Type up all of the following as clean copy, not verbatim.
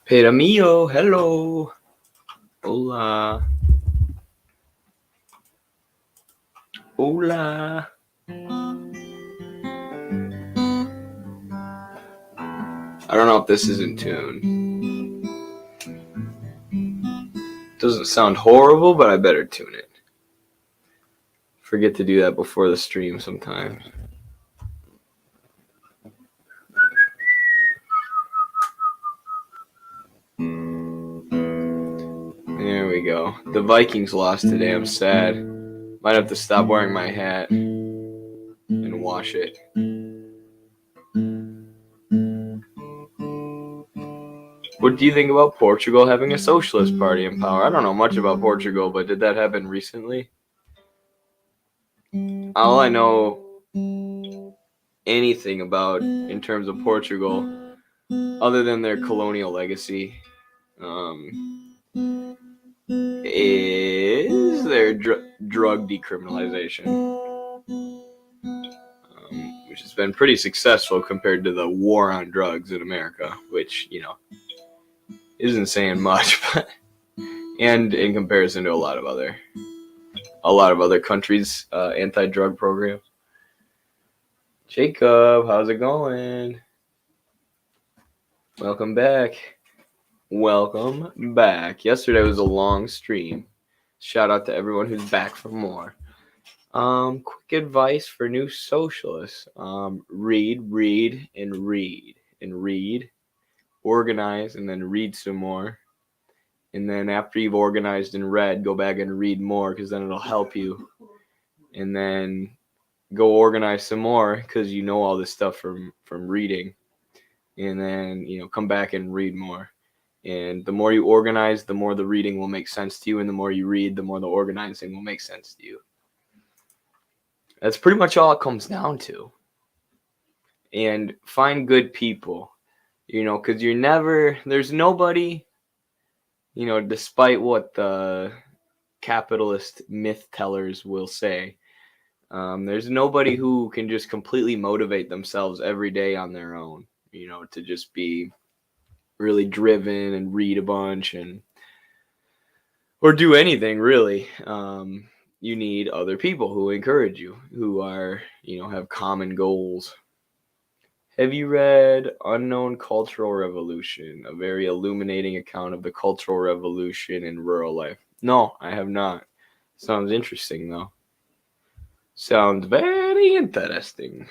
Pero mío, hello. Hola. Hola. I don't know if this is in tune. Doesn't sound horrible, but I better tune it. Forget to do that before the stream sometimes. There we go. The Vikings lost today. I'm sad. Might have to stop wearing my hat and wash it. What do you think about Portugal having a socialist party in power? I don't know much about Portugal, but did that happen recently? All I know anything about in terms of Portugal, other than their colonial legacy, is their drug decriminalization, which has been pretty successful compared to the war on drugs in America, which, isn't saying much, but and in comparison to a lot of other countries' anti-drug programs. Jacob, how's it going? Welcome back. Yesterday was a long stream. Shout out to everyone who's back for more. Quick advice for new socialists. Read, organize, and then read some more. And then after you've organized and read, go back and read more, because then it'll help you. And then go organize some more, because you know all this stuff from reading. And then, come back and read more. And the more you organize, the more the reading will make sense to you. And the more you read, the more the organizing will make sense to you. That's pretty much all it comes down to. And find good people, because there's nobody, despite what the capitalist myth tellers will say, there's nobody who can just completely motivate themselves every day on their own, to just be really driven and read a bunch or do anything really. You need other people who encourage you, who are, have common goals. Have you read Unknown Cultural Revolution, a very illuminating account of the Cultural Revolution in rural life? No, I have not. Sounds interesting, though. Sounds very interesting.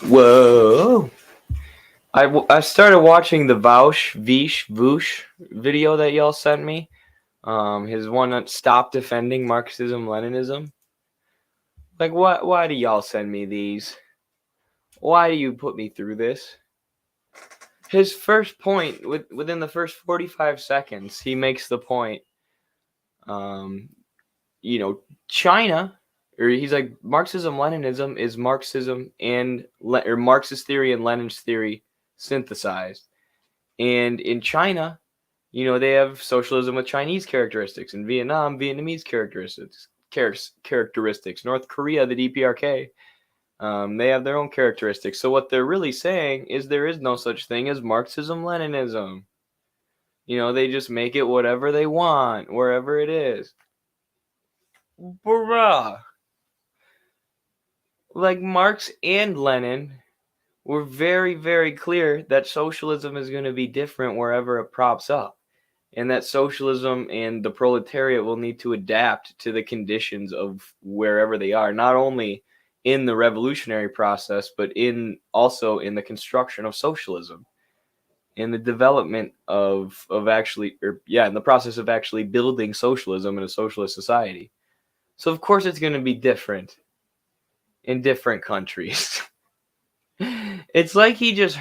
Whoa. I started watching the Voosh video that y'all sent me. His one that Stop Defending Marxism-Leninism. Like, why do y'all send me these? Why do you put me through this? His first point, within the first 45 seconds, he makes the point, China, or he's like, Marxism-Leninism is Marxism or Marxist theory and Lenin's theory synthesized. And in China, they have socialism with Chinese characteristics. In Vietnam, Vietnamese characteristics. North Korea, the DPRK, they have their own characteristics. So what they're really saying is there is no such thing as Marxism-Leninism. You know, they just make it whatever they want, wherever it is. Bruh. Like Marx and Lenin were very, very clear that socialism is going to be different wherever it props up. And that socialism and the proletariat will need to adapt to the conditions of wherever they are, not only in the revolutionary process, but also in the construction of socialism, in the development of actually, in the process of actually building socialism in a socialist society. So of course it's going to be different in different countries. It's like he just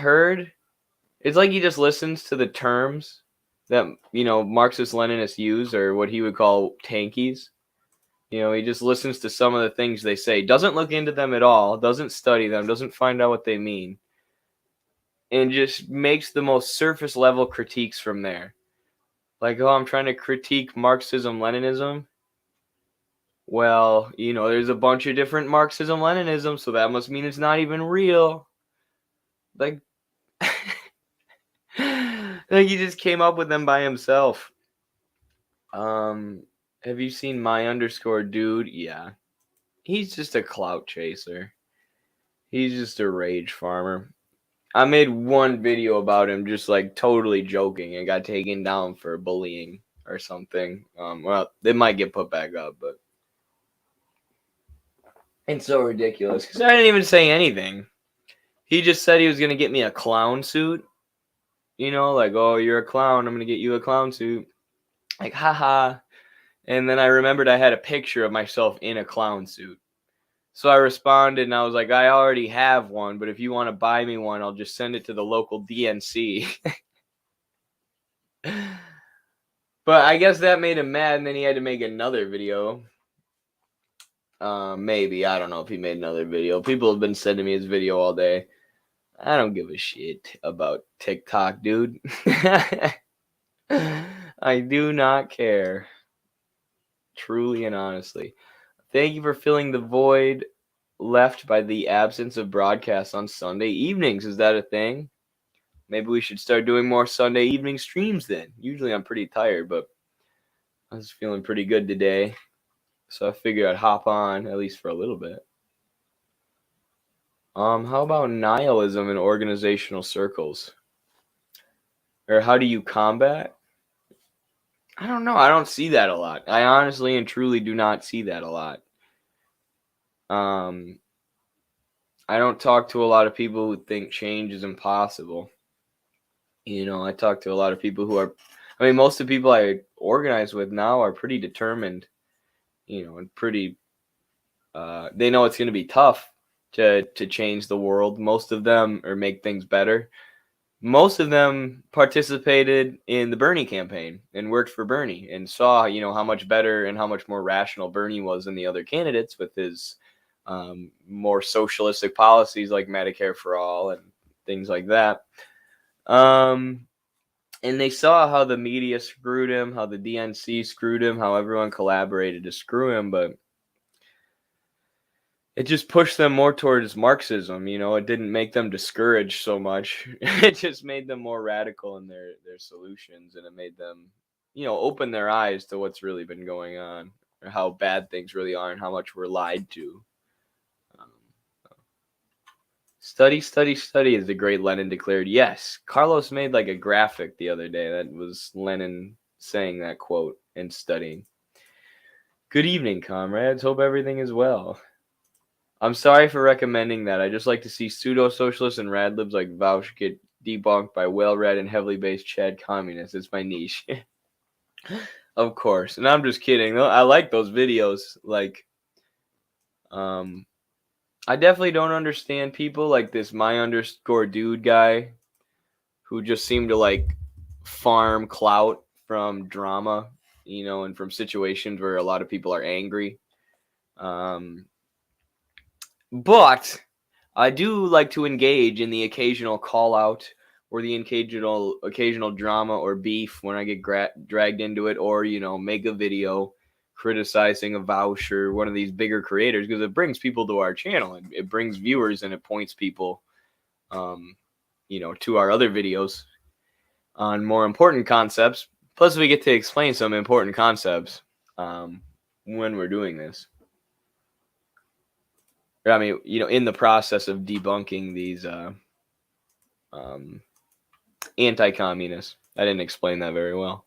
listens to the terms that, Marxist-Leninists use, or what he would call tankies. He just listens to some of the things they say, doesn't look into them at all, doesn't study them, doesn't find out what they mean, and just makes the most surface level critiques from there. Like, oh, I'm trying to critique Marxism-Leninism. Well, there's a bunch of different Marxism-Leninism, so that must mean it's not even real. Like, like he just came up with them by himself. Have you seen my_dude? Yeah. He's just a clout chaser. He's just a rage farmer. I made one video about him just like totally joking and got taken down for bullying or something. Well, they might get put back up, but it's so ridiculous because I didn't even say anything. He just said he was going to get me a clown suit. Like, oh, you're a clown, I'm going to get you a clown suit. Like, haha. And then I remembered I had a picture of myself in a clown suit. So I responded and I was like, I already have one, but if you want to buy me one, I'll just send it to the local DNC. But I guess that made him mad, and then he had to make another video. Maybe. I don't know if he made another video. People have been sending me his video all day. I don't give a shit about TikTok, dude. I do not care. Truly and honestly. Thank you for filling the void left by the absence of broadcasts on Sunday evenings. Is that a thing? Maybe we should start doing more Sunday evening streams then. Usually I'm pretty tired, but I was feeling pretty good today. So I figured I'd hop on, at least for a little bit. How about nihilism in organizational circles? Or how do you combat? I don't know. I don't see that a lot. I honestly and truly do not see that a lot. I don't talk to a lot of people who think change is impossible. I talk to a lot of people who are, most of the people I organize with now are pretty determined, and pretty, they know it's going to be tough to change the world. Most of them, or make things better. Most of them participated in the Bernie campaign and worked for Bernie and saw, how much better and how much more rational Bernie was than the other candidates with his more socialistic policies like Medicare for all and things like that. And they saw how the media screwed him, how the DNC screwed him, how everyone collaborated to screw him, but it just pushed them more towards Marxism. It didn't make them discouraged so much. It just made them more radical in their solutions, and it made them, open their eyes to what's really been going on, or how bad things really are and how much we're lied to. Study, study, study, as the great Lenin declared. Yes, Carlos made like a graphic the other day that was Lenin saying that quote and studying. Good evening, comrades. Hope everything is well. I'm sorry for recommending that. I just like to see pseudo-socialists and radlibs like Vaush get debunked by well-read and heavily based Chad communists. It's my niche. Of course. And I'm just kidding. I like those videos. Like, I definitely don't understand people like this my_dude guy who just seem to like farm clout from drama, and from situations where a lot of people are angry. But I do like to engage in the occasional call out or the occasional drama or beef when I get dragged into it, or, make a video criticizing a voucher, one of these bigger creators, because it brings people to our channel. It brings viewers and it points people, to our other videos. on more important concepts. Plus, we get to explain some important concepts when we're doing this. I mean, in the process of debunking these anti-communists. I didn't explain that very well.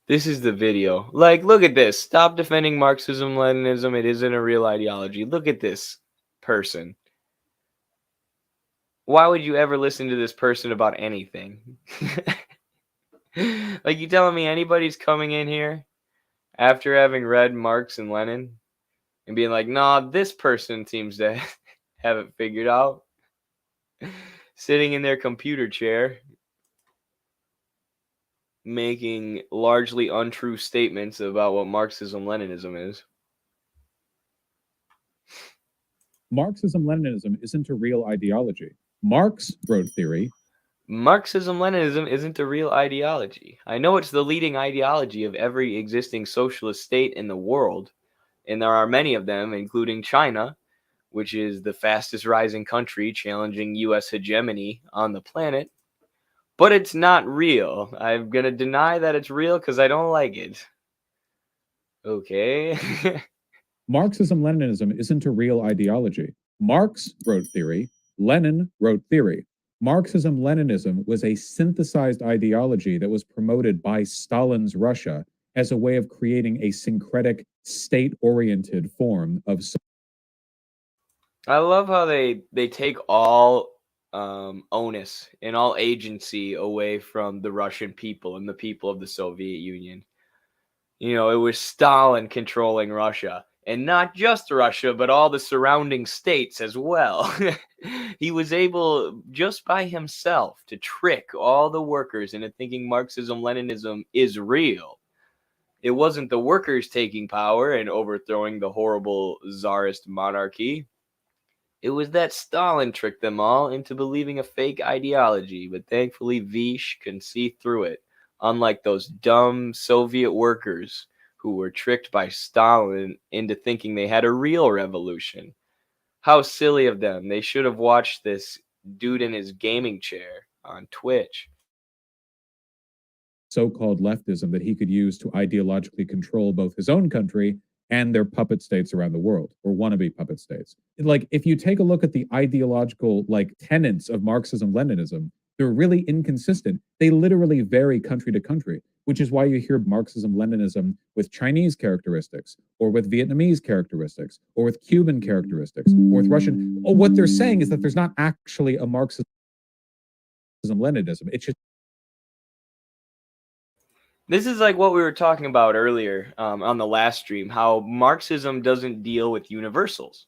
This is the video. Like, look at this. Stop defending Marxism-Leninism. It isn't a real ideology. Look at this person. Why would you ever listen to this person about anything? Like, you telling me anybody's coming in here after having read Marx and Lenin and being like, nah, this person seems to have it figured out. Sitting in their computer chair, making largely untrue statements about what Marxism-Leninism is. Marxism-Leninism isn't a real ideology. Marx wrote theory. Marxism-Leninism isn't a real ideology. I know it's the leading ideology of every existing socialist state in the world, and there are many of them, including China, which is the fastest rising country challenging U.S. hegemony on the planet. But it's not real. I'm going to deny that it's real because I don't like it. Okay. Marxism-Leninism isn't a real ideology. Marx wrote theory. Lenin wrote theory. Marxism-Leninism was a synthesized ideology that was promoted by Stalin's Russia as a way of creating a syncretic, state-oriented form of. I love how they take all onus and all agency away from the Russian people and the people of the Soviet Union. It was Stalin controlling Russia, and not just Russia, but all the surrounding states as well. He was able, just by himself, to trick all the workers into thinking Marxism-Leninism is real. It wasn't the workers taking power and overthrowing the horrible czarist monarchy. It was that Stalin tricked them all into believing a fake ideology, but thankfully Vish can see through it, unlike those dumb Soviet workers who were tricked by Stalin into thinking they had a real revolution. How silly of them. They should have watched this dude in his gaming chair on Twitch. So-called leftism that he could use to ideologically control both his own country and their puppet states around the world, or wannabe puppet states. Like, if you take a look at the ideological, tenets of Marxism-Leninism, they're really inconsistent. They literally vary country to country, which is why you hear Marxism-Leninism with Chinese characteristics, or with Vietnamese characteristics, or with Cuban characteristics, or with Russian. Oh, what they're saying is that there's not actually a Marxism-Leninism. It's just. This is like what we were talking about earlier on the last stream, how Marxism doesn't deal with universals.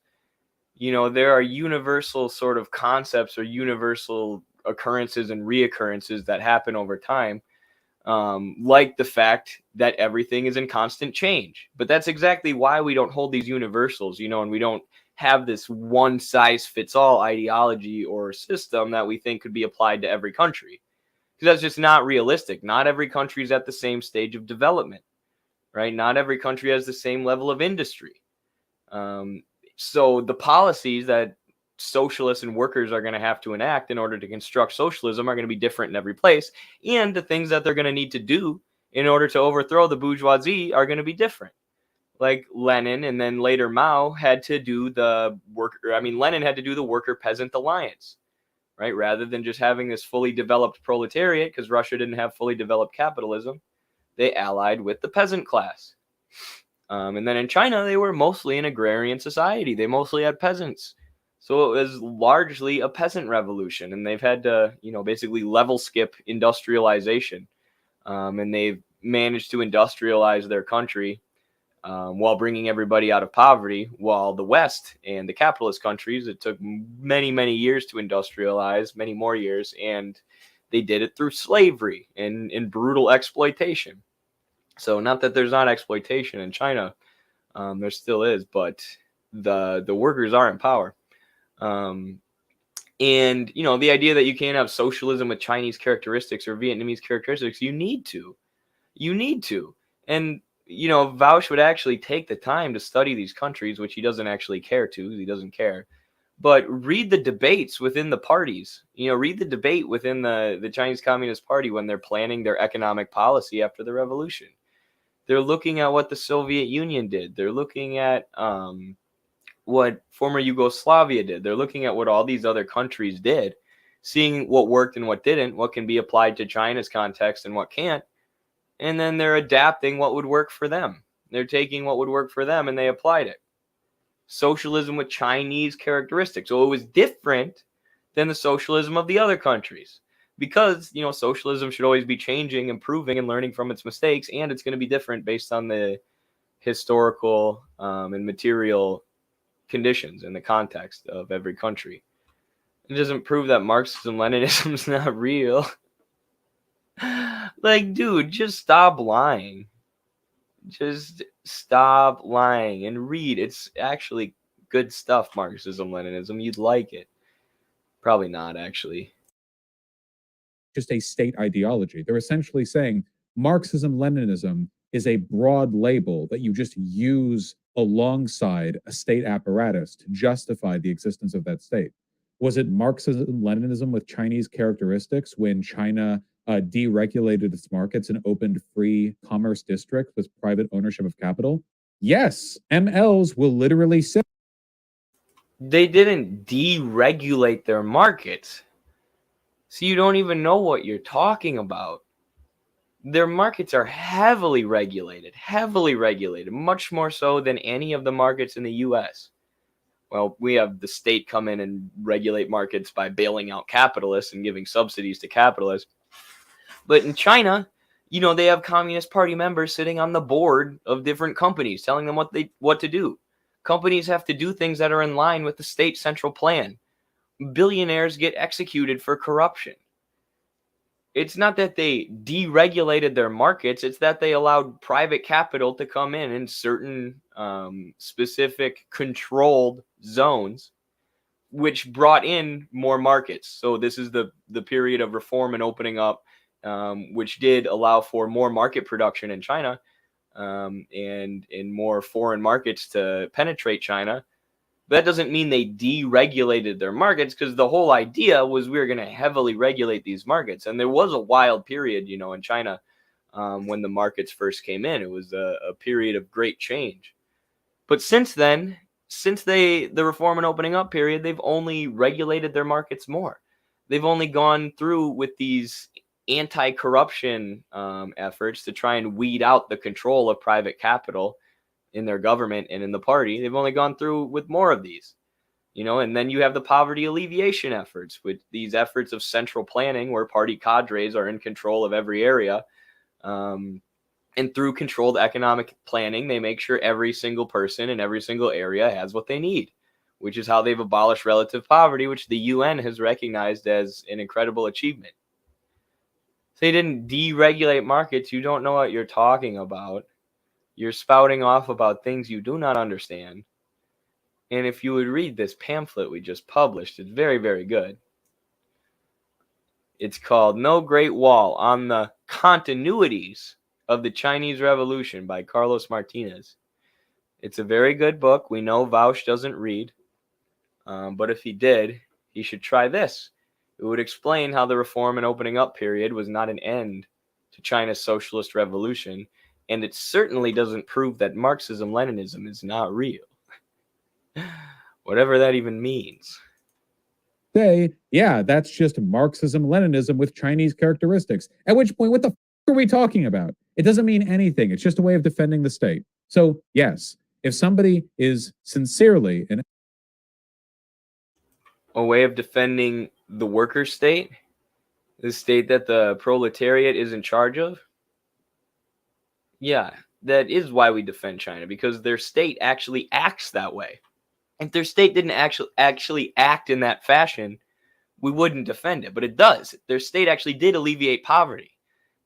There are universal sort of concepts or universal occurrences and reoccurrences that happen over time, like the fact that everything is in constant change. But that's exactly why we don't hold these universals, and we don't have this one-size-fits-all ideology or system that we think could be applied to every country. Because that's just not realistic. Not every country is at the same stage of development, right? Not every country has the same level of industry. So the policies that socialists and workers are going to have to enact in order to construct socialism are going to be different in every place. And the things that they're going to need to do in order to overthrow the bourgeoisie are going to be different. Like Lenin and then later Mao had to do the Lenin had to do the worker-peasant alliance. Right? Rather than just having this fully developed proletariat, because Russia didn't have fully developed capitalism, they allied with the peasant class. And then in China, they were mostly an agrarian society. They mostly had peasants. So it was largely a peasant revolution. And they've had to, basically level skip industrialization. And they've managed to industrialize their country while bringing everybody out of poverty, while the West and the capitalist countries, it took many, many years to industrialize, many more years, and they did it through slavery and brutal exploitation. So not that there's not exploitation in China, there still is, but the workers are in power. And, the idea that you can't have socialism with Chinese characteristics or Vietnamese characteristics, you need to. And Vaush would actually take the time to study these countries, which he doesn't actually care to. He doesn't care. But read the debates within the parties. Read the debate within the Chinese Communist Party when they're planning their economic policy after the revolution. They're looking at what the Soviet Union did. They're looking at what former Yugoslavia did. They're looking at what all these other countries did, seeing what worked and what didn't, what can be applied to China's context and what can't. And then they're adapting what would work for them. They're taking what would work for them and they applied it. Socialism with Chinese characteristics. So it was different than the socialism of the other countries. Because, socialism should always be changing, improving, and learning from its mistakes. And it's going to be different based on the historical and material conditions and the context of every country. It doesn't prove that Marxism-Leninism is not real. Like, dude, just stop lying. Just stop lying and read. It's actually good stuff, Marxism-Leninism. You'd like it. Probably not, actually. Just a state ideology. They're essentially saying Marxism-Leninism is a broad label that you just use alongside a state apparatus to justify the existence of that state. Was it Marxism-Leninism with Chinese characteristics when China deregulated its markets and opened free commerce districts with private ownership of capital? Yes, MLs will literally say. They didn't deregulate their markets. So you don't even know what you're talking about. Their markets are heavily regulated, much more so than any of the markets in the US. Well, we have the state come in and regulate markets by bailing out capitalists and giving subsidies to capitalists. But in China, they have Communist Party members sitting on the board of different companies telling them what to do. Companies have to do things that are in line with the state central plan. Billionaires get executed for corruption. It's not that they deregulated their markets, it's that they allowed private capital to come in certain specific controlled zones, which brought in more markets. So this is the period of reform and opening up, which did allow for more market production in China and in more foreign markets to penetrate China. That doesn't mean they deregulated their markets, because the whole idea was we were going to heavily regulate these markets. And there was a wild period, in China when the markets first came in. It was a period of great change. But since then, since the reform and opening up period, they've only regulated their markets more. They've only gone through with these anti-corruption efforts to try and weed out the control of private capital in their government and in the party. They've only gone through with more of these, and then you have the poverty alleviation efforts, with these efforts of central planning where party cadres are in control of every area. And through controlled economic planning, they make sure every single person in every single area has what they need, which is how they've abolished relative poverty, which the UN has recognized as an incredible achievement. So they didn't deregulate markets. You don't know what you're talking about. You're spouting off about things you do not understand. And if you would read this pamphlet we just published, it's very, very good. It's called No Great Wall: On the Continuities of the Chinese Revolution by Carlos Martinez. It's a very good book. We know Vaush doesn't read, but if he did, he should try this. It would explain how the reform and opening up period was not an end to China's socialist revolution, and it certainly doesn't prove that Marxism-Leninism is not real. Whatever that even means. Say, yeah, that's just Marxism-Leninism with Chinese characteristics. At which point, what the are we talking about? It doesn't mean anything. It's just a way of defending the state. So, yes, if somebody is sincerely a way of defending the worker state, the state that the proletariat is in charge of, yeah, that is why we defend China, because their state actually acts that way. If their state didn't actually act in that fashion, we wouldn't defend it, but it does. Their state actually did alleviate poverty.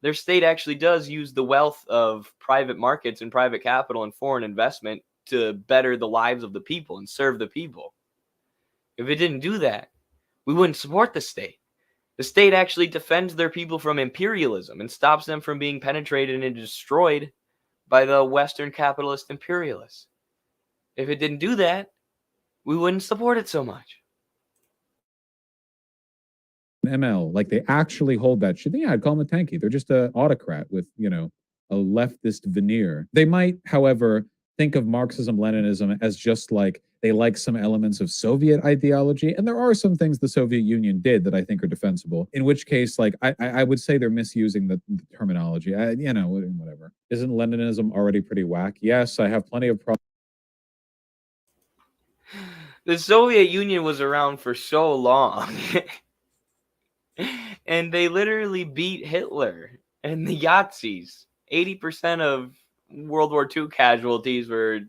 Their state actually does use the wealth of private markets and private capital and foreign investment to better the lives of the people and serve the people. If it didn't do that, we wouldn't support the state. The state actually defends their people from imperialism and stops them from being penetrated and destroyed by the Western capitalist imperialists. If it didn't do that, we wouldn't support it so much. ML, like they actually hold that shit. Yeah, I'd call them a tanky. They're just an autocrat with, you know, a leftist veneer. They might, however, think of Marxism-Leninism as just like they like some elements of Soviet ideology, and there are some things the Soviet Union did that I think are defensible. In which case, like I would say they're misusing the terminology. You know, whatever. Isn't Leninism already pretty whack? Yes, I have plenty of problems. The Soviet Union was around for so long. And they literally beat Hitler and the Yazis. 80% of World War II casualties were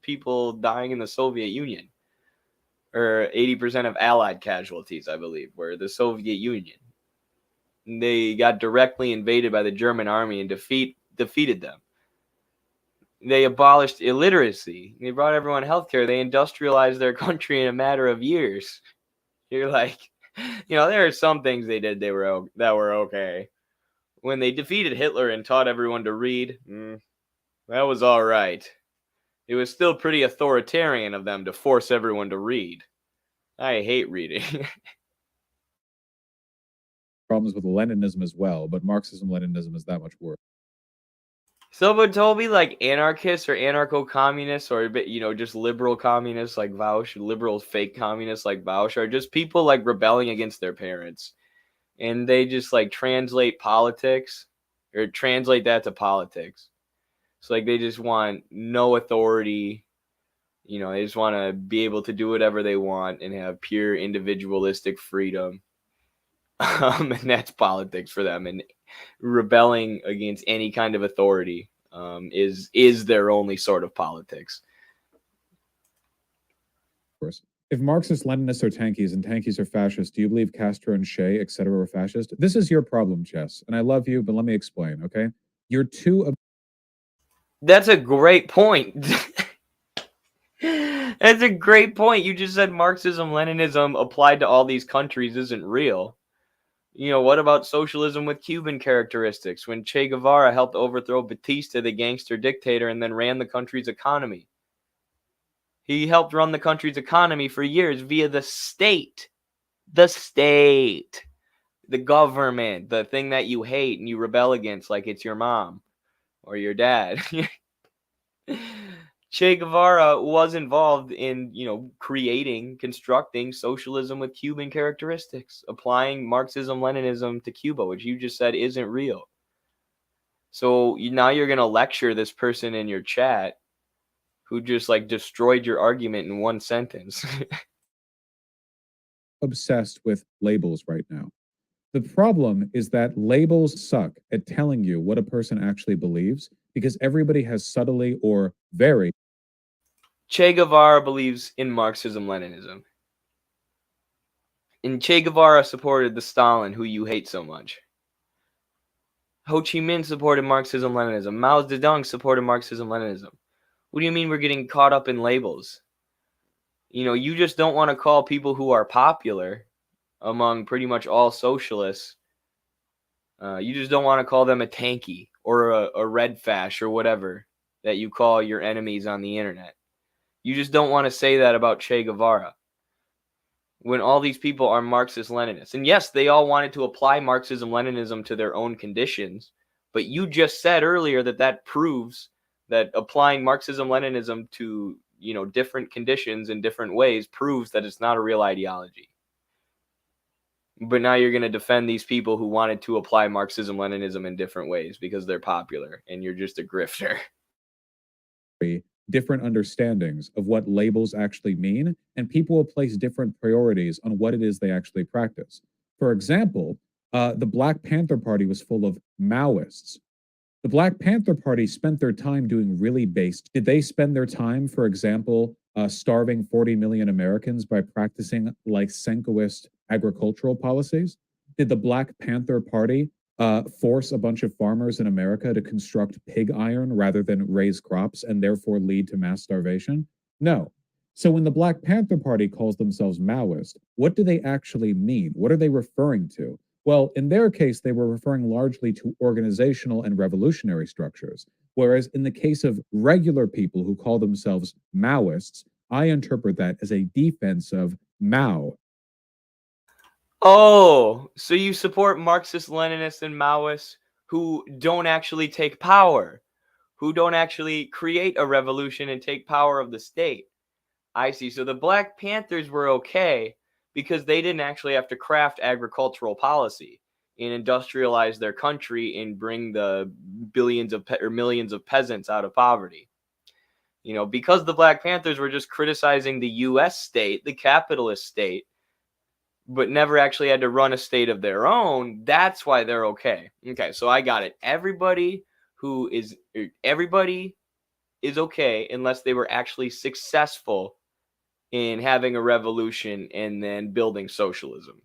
people dying in the Soviet Union. Or 80% of Allied casualties, I believe, were the Soviet Union. They got directly invaded by the German army and defeated them. They abolished illiteracy. They brought everyone healthcare. They industrialized their country in a matter of years. You're like, you know, there are some things they did that were okay. When they defeated Hitler and taught everyone to read, that was all right. It was still pretty authoritarian of them to force everyone to read. I hate reading. Problems with Leninism as well, but Marxism-Leninism is that much worse. Someone told me like anarchists or anarcho-communists or, you know, just liberal communists like Vaush, liberal fake communists like Vaush are just people like rebelling against their parents. And they just like translate politics or translate that to politics. So like they just want no authority. You know, they just want to be able to do whatever they want and have pure individualistic freedom. And that's politics for them. And rebelling against any kind of authority is their only sort of politics. Of course. If Marxist-Leninists are tankies and tankies are fascists, do you believe Castro and Che, etc., were fascist? This is your problem, Chess, and I love you, but let me explain, okay? You're too... That's a great point. That's a great point. You just said Marxism-Leninism applied to all these countries isn't real. You know, what about socialism with Cuban characteristics when Che Guevara helped overthrow Batista, the gangster dictator, and then ran the country's economy? He helped run the country's economy for years via the state. The state. The government. The thing that you hate and you rebel against like it's your mom or your dad. Che Guevara was involved in, you know, constructing socialism with Cuban characteristics, applying Marxism-Leninism to Cuba, which you just said isn't real. So now you're going to lecture this person in your chat who just like destroyed your argument in one sentence. Obsessed with labels right now. The problem is that labels suck at telling you what a person actually believes because everybody has subtly or very... Che Guevara believes in Marxism-Leninism. And Che Guevara supported the Stalin who you hate so much. Ho Chi Minh supported Marxism-Leninism. Mao Zedong supported Marxism-Leninism. What do you mean we're getting caught up in labels? You know, you just don't want to call people who are popular among pretty much all socialists. You just don't want to call them a tanky or a red fash or whatever that you call your enemies on the internet. You just don't want to say that about Che Guevara when all these people are Marxist-Leninists. And yes, they all wanted to apply Marxism-Leninism to their own conditions, but you just said earlier that that proves that applying Marxism-Leninism to, you know, different conditions in different ways proves that it's not a real ideology. But now you're going to defend these people who wanted to apply Marxism-Leninism in different ways because they're popular, and you're just a grifter. Different understandings of what labels actually mean, and people will place different priorities on what it is they actually practice. For example, the Black Panther Party was full of Maoists. The Black Panther Party spent their time doing really based. Did they spend their time, for example, starving 40 million Americans by practicing like Senkoist agricultural policies? Did the Black Panther Party force a bunch of farmers in America to construct pig iron rather than raise crops and therefore lead to mass starvation? No. So when the Black Panther Party calls themselves Maoist, what do they actually mean? What are they referring to? Well, in their case, they were referring largely to organizational and revolutionary structures, whereas in the case of regular people who call themselves Maoists, I interpret that as a defense of Mao. Oh, so you support Marxist-Leninists and Maoists who don't actually take power, who don't actually create a revolution and take power of the state. I see. So the Black Panthers were okay because they didn't actually have to craft agricultural policy and industrialize their country and bring the billions of or millions of peasants out of poverty. Because the Black Panthers were just criticizing the US state, the capitalist state, but never actually had to run a state of their own, that's why they're okay. Okay, so I got it. Everybody is okay unless they were actually successful in having a revolution and then building socialism.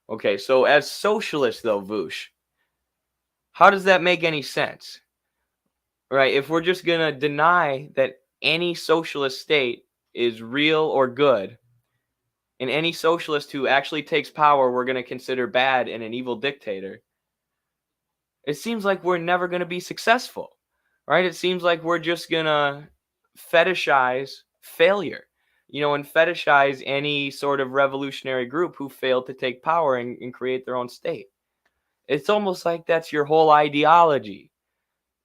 Okay, so as socialists though, Voosh, how does that make any sense? Right? If we're just going to deny that any socialist state is real or good, and any socialist who actually takes power we're going to consider bad and an evil dictator, it seems like we're never going to be successful, right? It seems like we're just going to fetishize failure, and fetishize any sort of revolutionary group who failed to take power and create their own state. It's almost like that's your whole ideology.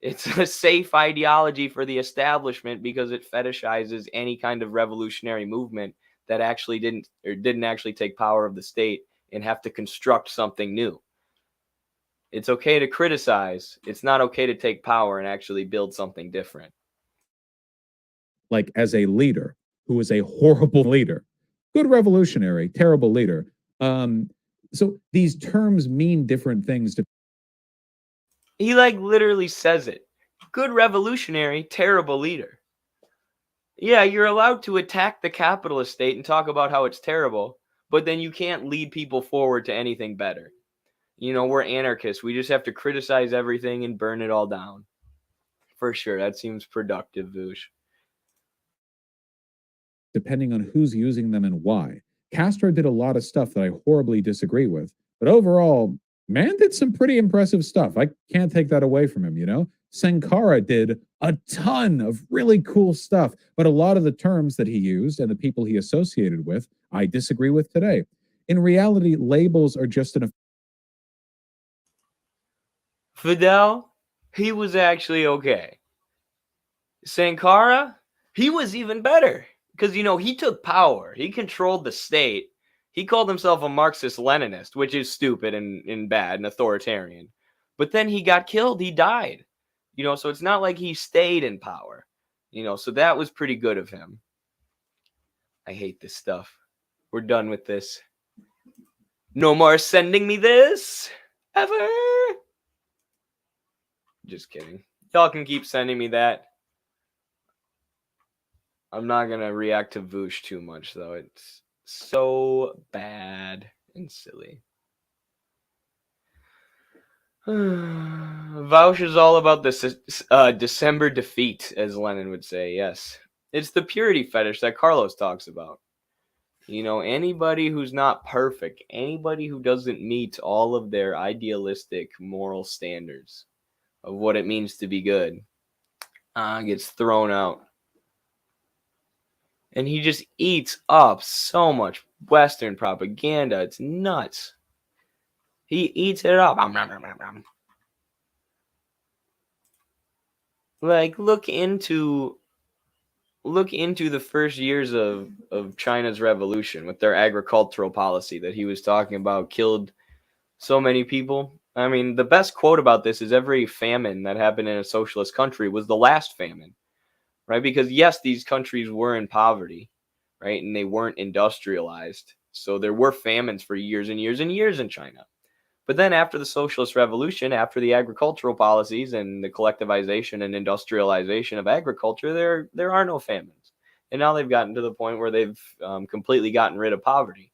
It's a safe ideology for the establishment because it fetishizes any kind of revolutionary movement that actually didn't actually take power of the state and have to construct something new. It's okay to criticize. It's not okay to take power and actually build something different. Like as a leader who is a horrible leader, good revolutionary, terrible leader. So these terms mean different things to. He literally says it. Good revolutionary, terrible leader. Yeah, you're allowed to attack the capitalist state and talk about how it's terrible, but then you can't lead people forward to anything better. We're anarchists. We just have to criticize everything and burn it all down. For sure, that seems productive, Voosh. Depending on who's using them and why. Castro did a lot of stuff that I horribly disagree with, but overall, man did some pretty impressive stuff. I can't take that away from him. Sankara did a ton of really cool stuff, but a lot of the terms that he used and the people he associated with, I disagree with today. In reality, labels are just an. Fidel, he was actually okay. Sankara, he was even better because, he took power. He controlled the state. He called himself a Marxist-Leninist, which is stupid and bad and authoritarian. But then he got killed. He died. So it's not like he stayed in power. So that was pretty good of him. I hate this stuff. We're done with this. No more sending me this ever. Just kidding. Y'all can keep sending me that. I'm not going to react to Voosh too much, though. It's so bad and silly. Vouch is all about the December defeat, as Lenin would say, yes. It's the purity fetish that Carlos talks about. Anybody who's not perfect, anybody who doesn't meet all of their idealistic moral standards of what it means to be good, gets thrown out. And he just eats up so much Western propaganda. It's nuts. He eats it up. Look into the first years of China's revolution with their agricultural policy that he was talking about killed so many people. I mean, the best quote about this is every famine that happened in a socialist country was the last famine. Right? Because yes, these countries were in poverty, right? And they weren't industrialized. So there were famines for years and years and years in China. But then after the socialist revolution, after the agricultural policies and the collectivization and industrialization of agriculture, there are no famines. And now they've gotten to the point where they've completely gotten rid of poverty.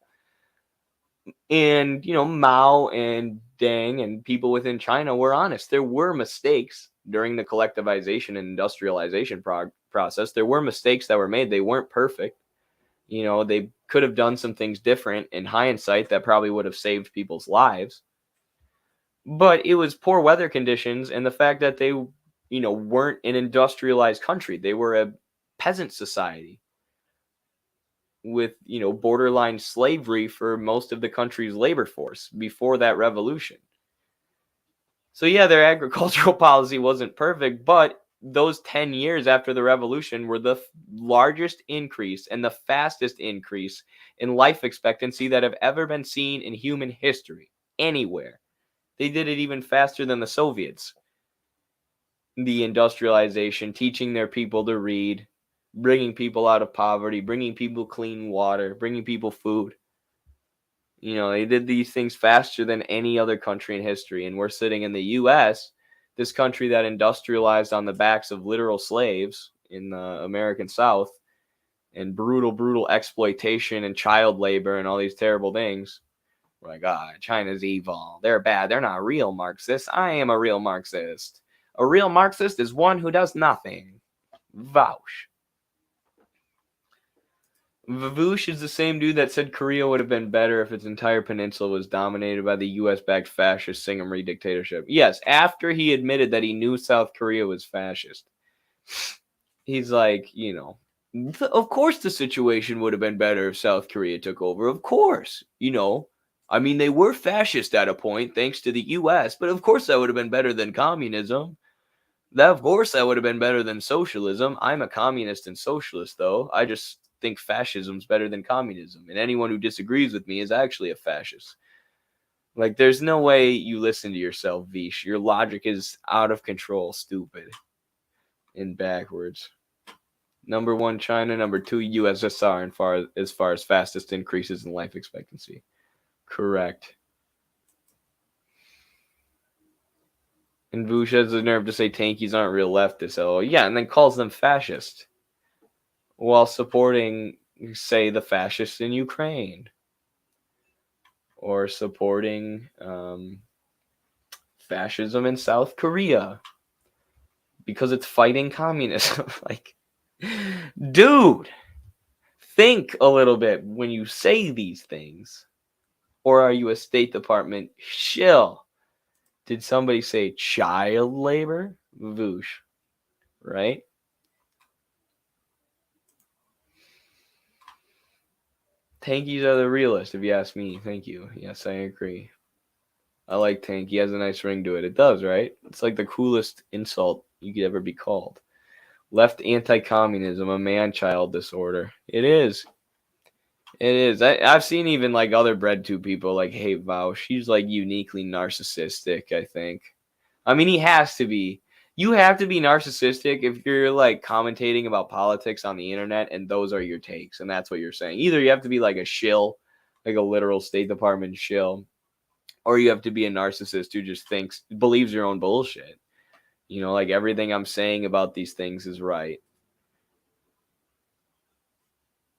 And, Mao and Deng and people within China were honest. There were mistakes during the collectivization and industrialization process. There were mistakes that were made. They weren't perfect. They could have done some things different in hindsight that probably would have saved people's lives. But it was poor weather conditions and the fact that they, weren't an industrialized country. They were a peasant society. with, borderline slavery for most of the country's labor force before that revolution. So yeah, their agricultural policy wasn't perfect, but those 10 years after the revolution were the largest increase and the fastest increase in life expectancy that have ever been seen in human history anywhere. They did it even faster than the Soviets. The industrialization, teaching their people to read, bringing people out of poverty, bringing people clean water, bringing people food. They did these things faster than any other country in history. And we're sitting in the U.S., this country that industrialized on the backs of literal slaves in the American South, and brutal exploitation and child labor and all these terrible things. We're like, China's evil. They're bad. They're not real Marxists. I am a real Marxist. A real Marxist is one who does nothing. Vouch. Vavoosh is the same dude that said Korea would have been better if its entire peninsula was dominated by the U.S.-backed fascist Singamri dictatorship. Yes, after he admitted that he knew South Korea was fascist. He's like, of course the situation would have been better if South Korea took over. Of course, I mean, they were fascist at a point thanks to the U.S., but of course that would have been better than communism. Of course that would have been better than socialism. I'm a communist and socialist, though. I just think fascism's better than communism. And anyone who disagrees with me is actually a fascist. Like, there's no way you listen to yourself, Vish. Your logic is out of control, stupid, and backwards. Number 1, China. Number 2, USSR as far as fastest increases in life expectancy. Correct. And Bush has the nerve to say tankies aren't real leftists. Oh, yeah, and then calls them fascist while supporting, say, the fascists in Ukraine, or supporting fascism in South Korea because it's fighting communism. Like, dude, think a little bit when you say these things. Or are you a State Department shill? Did somebody say child labor? Voosh, right? Tankies are the realist, if you ask me. Thank you. Yes, I agree. I like tank. He has a nice ring to it. It does, right? It's like the coolest insult you could ever be called. Left anti-communism, a man-child disorder. It is. It is. I've seen even like other bread tube people like, hey, Vow, she's like uniquely narcissistic, I think. I mean, he has to be. You have to be narcissistic if you're like commentating about politics on the internet and those are your takes and that's what you're saying. Either you have to be like a shill, like a literal State Department shill, or you have to be a narcissist who just believes your own bullshit. Like everything I'm saying about these things is right.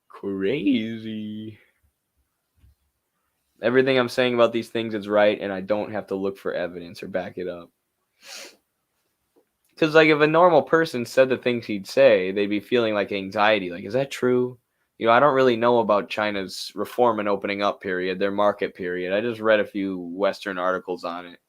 Crazy. Everything I'm saying about these things is right, and I don't have to look for evidence or back it up. Because, like, if a normal person said the things he'd say, they'd be feeling like anxiety. Like, is that true? I don't really know about China's reform and opening up period, their market period. I just read a few Western articles on it.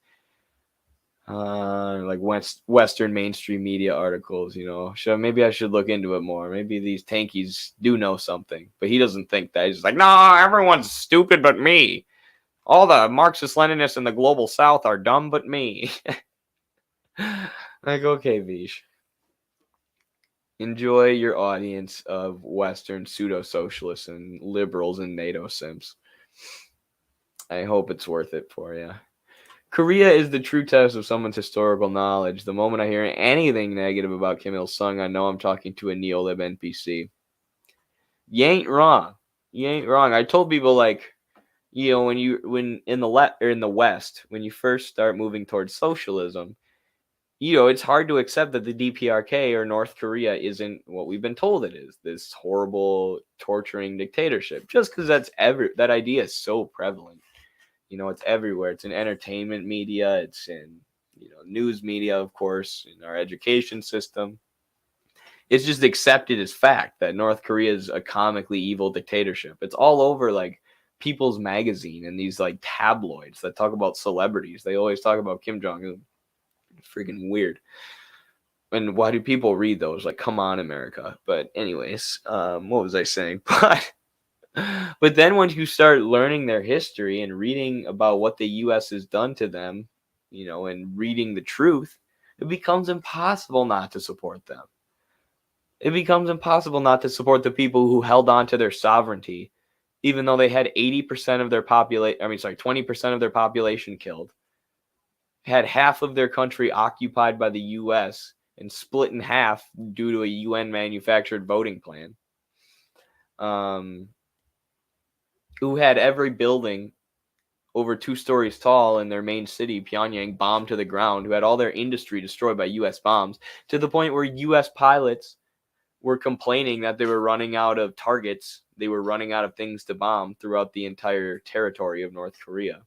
Like Western mainstream media articles, So maybe I should look into it more. Maybe these tankies do know something. But he doesn't think that. He's just like, no, everyone's stupid but me. All the Marxist-Leninists in the global south are dumb but me. Like, okay, Vish. Enjoy your audience of Western pseudo-socialists and liberals and NATO simps. I hope it's worth it for you. Korea is the true test of someone's historical knowledge. The moment I hear anything negative about Kim Il-sung, I know I'm talking to a neolib NPC. You ain't wrong. You ain't wrong. I told people, like, when in the West, when you first start moving towards socialism, it's hard to accept that the DPRK or North Korea isn't what we've been told it is, this horrible, torturing dictatorship. Just because that idea is so prevalent. It's everywhere. It's in entertainment media. It's in, news media, of course, in our education system. It's just accepted as fact that North Korea is a comically evil dictatorship. It's all over, like, People's Magazine and these, like, tabloids that talk about celebrities. They always talk about Kim Jong-un. Freaking weird. And why do people read those? Like, come on, America. But anyways, what was I saying? But But then once you start learning their history and reading about what the US has done to them, and reading the truth, it becomes impossible not to support them. It becomes impossible not to support the people who held on to their sovereignty, even though they had 80% of their 20% of their population killed, had half of their country occupied by the US and split in half due to a UN manufactured voting plan. Who had every building over 2 stories tall in their main city, Pyongyang, bombed to the ground, who had all their industry destroyed by US bombs, to the point where US pilots were complaining that they were running out of targets. They were running out of things to bomb throughout the entire territory of North Korea.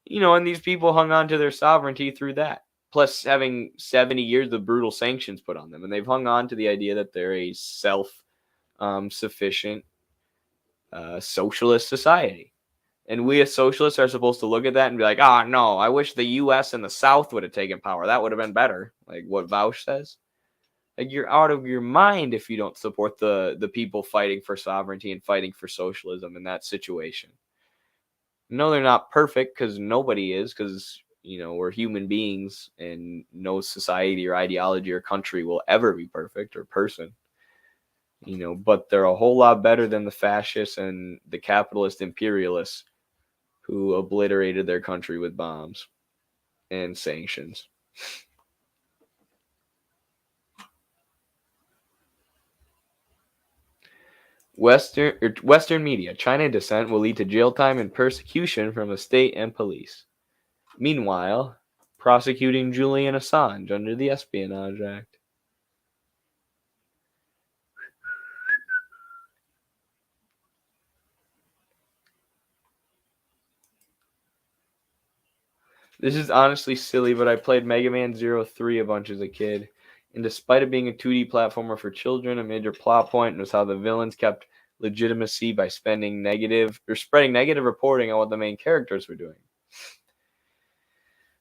And these people hung on to their sovereignty through that, plus having 70 years of brutal sanctions put on them. And they've hung on to the idea that they're a self-sufficient socialist society. And we as socialists are supposed to look at that and be like, no, I wish the US and the South would have taken power. That would have been better. Like what Vaush says. Like, you're out of your mind if you don't support the people fighting for sovereignty and fighting for socialism in that situation. No, they're not perfect, because nobody is, because, we're human beings, and no society or ideology or country will ever be perfect, or person. But they're a whole lot better than the fascists and the capitalist imperialists who obliterated their country with bombs and sanctions. Western media, China dissent will lead to jail time and persecution from the state and police. Meanwhile, prosecuting Julian Assange under the Espionage Act. This is honestly silly, but I played Mega Man 03 a bunch as a kid. And despite it being a 2D platformer for children, a major plot point was how the villains kept legitimacy by spreading negative reporting on what the main characters were doing.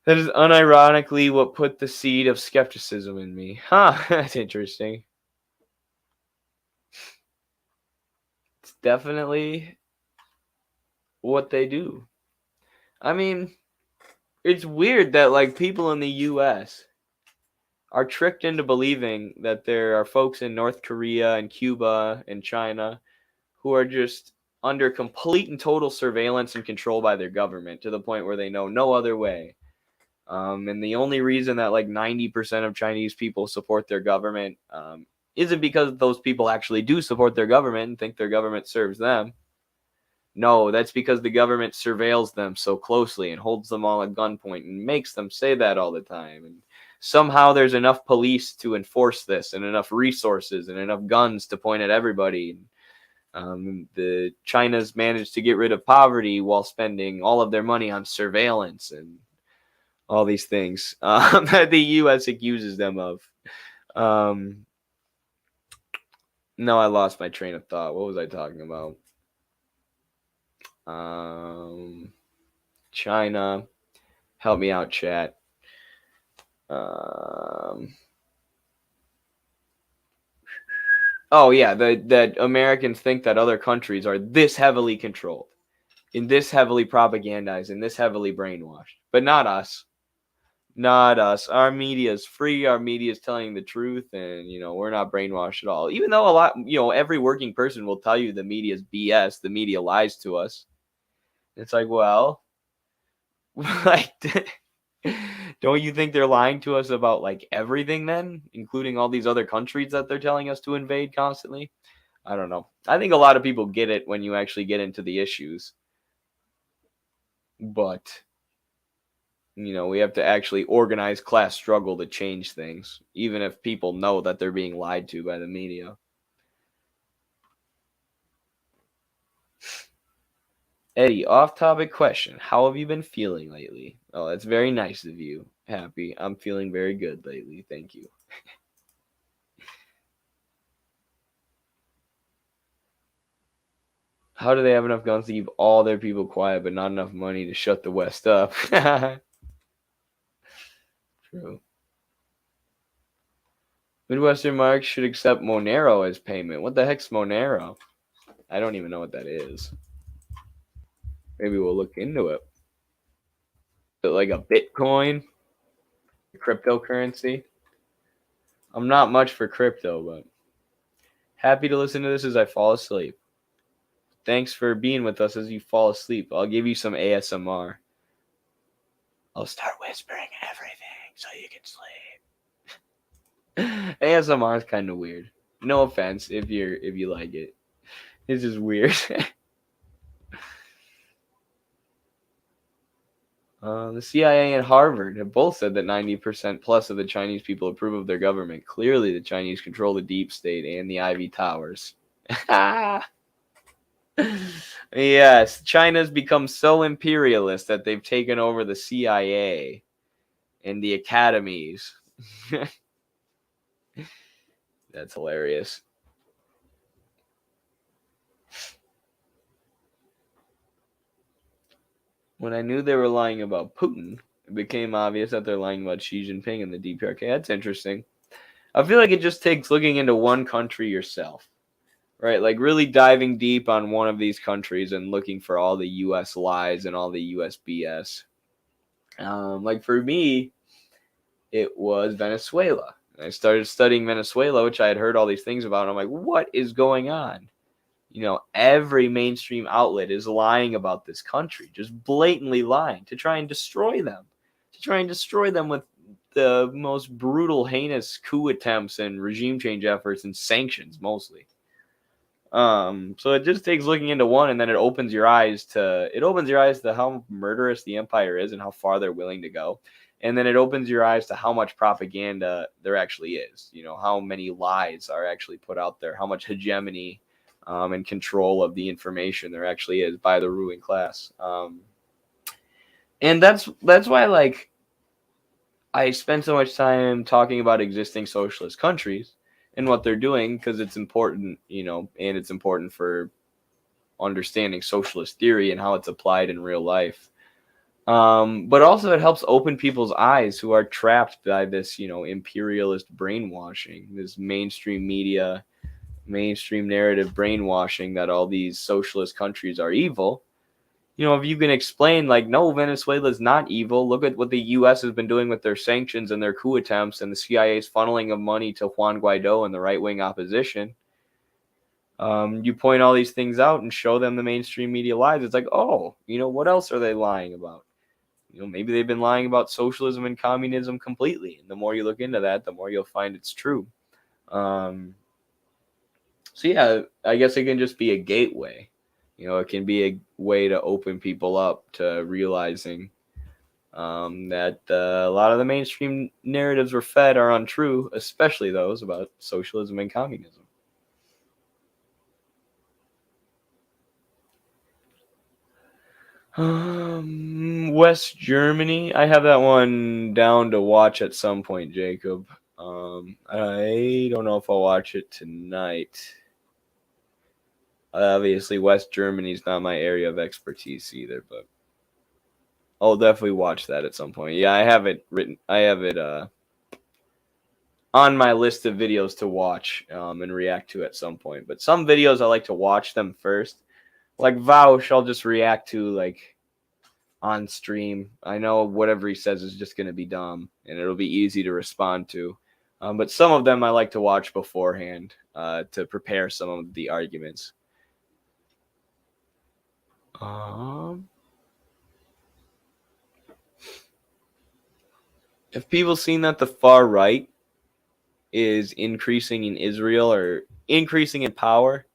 That is unironically what put the seed of skepticism in me. That's interesting. It's definitely what they do. I mean, it's weird that like people in the US are tricked into believing that there are folks in North Korea and Cuba and China who are just under complete and total surveillance and control by their government, to the point where they know no other way. And the only reason that like 90% of Chinese people support their government isn't because those people actually do support their government and think their government serves them. No, that's because the government surveils them so closely and holds them all at gunpoint and makes them say that all the time. And somehow there's enough police to enforce this, and enough resources and enough guns to point at everybody. The China's managed to get rid of poverty while spending all of their money on surveillance and all these things that the U.S. accuses them of. No, I lost my train of thought. What was I talking about? China. Help me out, chat. Oh yeah, that Americans think that other countries are this heavily controlled, and this heavily propagandized, and this heavily brainwashed, but not us. Not us. Our media is free. Our media is telling the truth, and we're not brainwashed at all. Even though a lot, every working person will tell you the media is BS. The media lies to us. It's like, well, like, don't you think they're lying to us about like everything then, including all these other countries that they're telling us to invade constantly? I don't know. I think a lot of people get it when you actually get into the issues, but we have to actually organize class struggle to change things, even if people know that they're being lied to by the media. Eddie, off-topic question. How have you been feeling lately? Oh, that's very nice of you. Happy. I'm feeling very good lately. Thank you. How do they have enough guns to keep all their people quiet, but not enough money to shut the West up? True. Midwestern Marx should accept Monero as payment. What the heck's Monero? I don't even know what that is. Maybe we'll look into it. Is it like a Bitcoin? Cryptocurrency? I'm not much for crypto, but happy to listen to this as I fall asleep. Thanks for being with us as you fall asleep. I'll give you some ASMR. I'll start whispering everything so you can sleep. ASMR is kind of weird. No offense if you like it. It's just weird. The CIA and Harvard have both said that 90% plus of the Chinese people approve of their government. Clearly, the Chinese control the deep state and the Ivy Towers. Yes, China's become so imperialist that they've taken over the CIA and the academies. That's hilarious. When I knew they were lying about Putin, it became obvious that they're lying about Xi Jinping and the DPRK. That's interesting. I feel like it just takes looking into one country yourself, right? Like really diving deep on one of these countries and looking for all the U.S. lies and all the U.S. BS. Like for me, it was Venezuela. I started studying Venezuela, which I had heard all these things about. And I'm like, what is going on? You know, every mainstream outlet is lying about this country, just blatantly lying to try and destroy them, with the most brutal, heinous coup attempts and regime change efforts and sanctions mostly. So it just takes looking into one, and then it opens your eyes to how murderous the empire is and how far they're willing to go. And then it opens your eyes to how much propaganda there actually is. You know, how many lies are actually put out there, how much hegemony and control of the information there actually is by the ruling class. And that's why, like, I spend so much time talking about existing socialist countries and what they're doing, because it's important, you know, and it's important for understanding socialist theory and how it's applied in real life. But also it helps open people's eyes who are trapped by this, you know, imperialist brainwashing, this mainstream media, mainstream narrative brainwashing that all these socialist countries are evil. You know, if you can explain, like, no, Venezuela's not evil. Look at what the U.S. has been doing with their sanctions and their coup attempts and the CIA's funneling of money to Juan Guaido and the right-wing opposition. You point all these things out and show them the mainstream media lies. It's like, oh, you know, what else are they lying about? You know, maybe they've been lying about socialism and communism completely. And the more you look into that, the more you'll find it's true. So yeah, I guess it can just be a gateway. You know, it can be a way to open people up to realizing that a lot of the mainstream narratives we're fed are untrue, especially those about socialism and communism. West Germany. I have that one down to watch at some point, Jacob. I don't know if I'll watch it tonight. Obviously, West Germany's not my area of expertise either, but I'll definitely watch that at some point. Yeah, I have it written. I have it on my list of videos to watch and react to at some point. But some videos I like to watch them first. Like Vaush, I'll just react to like on stream. I know whatever he says is just going to be dumb, and it'll be easy to respond to. But some of them I like to watch beforehand to prepare some of the arguments. Have people seen that the far right is increasing in Israel or increasing in power?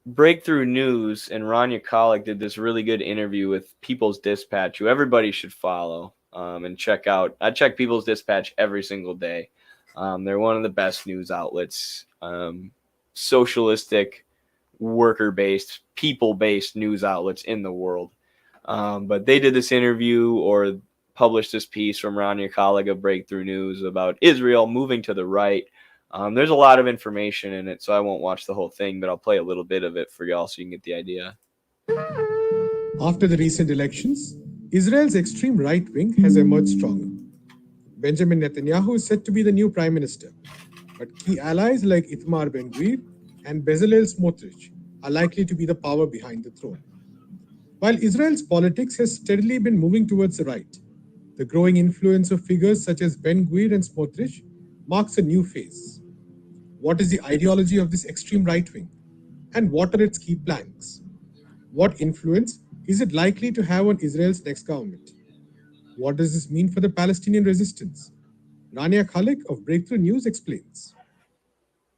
Breakthrough News and Rania Khalek did this really good interview with People's Dispatch, who everybody should follow and check out. I check People's Dispatch every single day. They're one of the best news outlets, socialistic, worker-based, people-based news outlets in the world. But they did this interview or published this piece from Rania Khalek of Breakthrough News about Israel moving to the right. There's a lot of information in it, so I won't watch the whole thing, but I'll play a little bit of it for y'all so you can get the idea. After the recent elections, Israel's extreme right wing has emerged stronger. Benjamin Netanyahu is set to be the new prime minister. but key allies like Itamar Ben-Gvir and Bezalel Smotrich are likely to be the power behind the throne. While Israel's politics has steadily been moving towards the right, the growing influence of figures such as Ben-Gvir and Smotrich marks a new phase. What is the ideology of this extreme right wing? And what are its key planks? What influence is it likely to have on Israel's next government? What does this mean for the Palestinian resistance? Rania Khalik of Breakthrough News explains.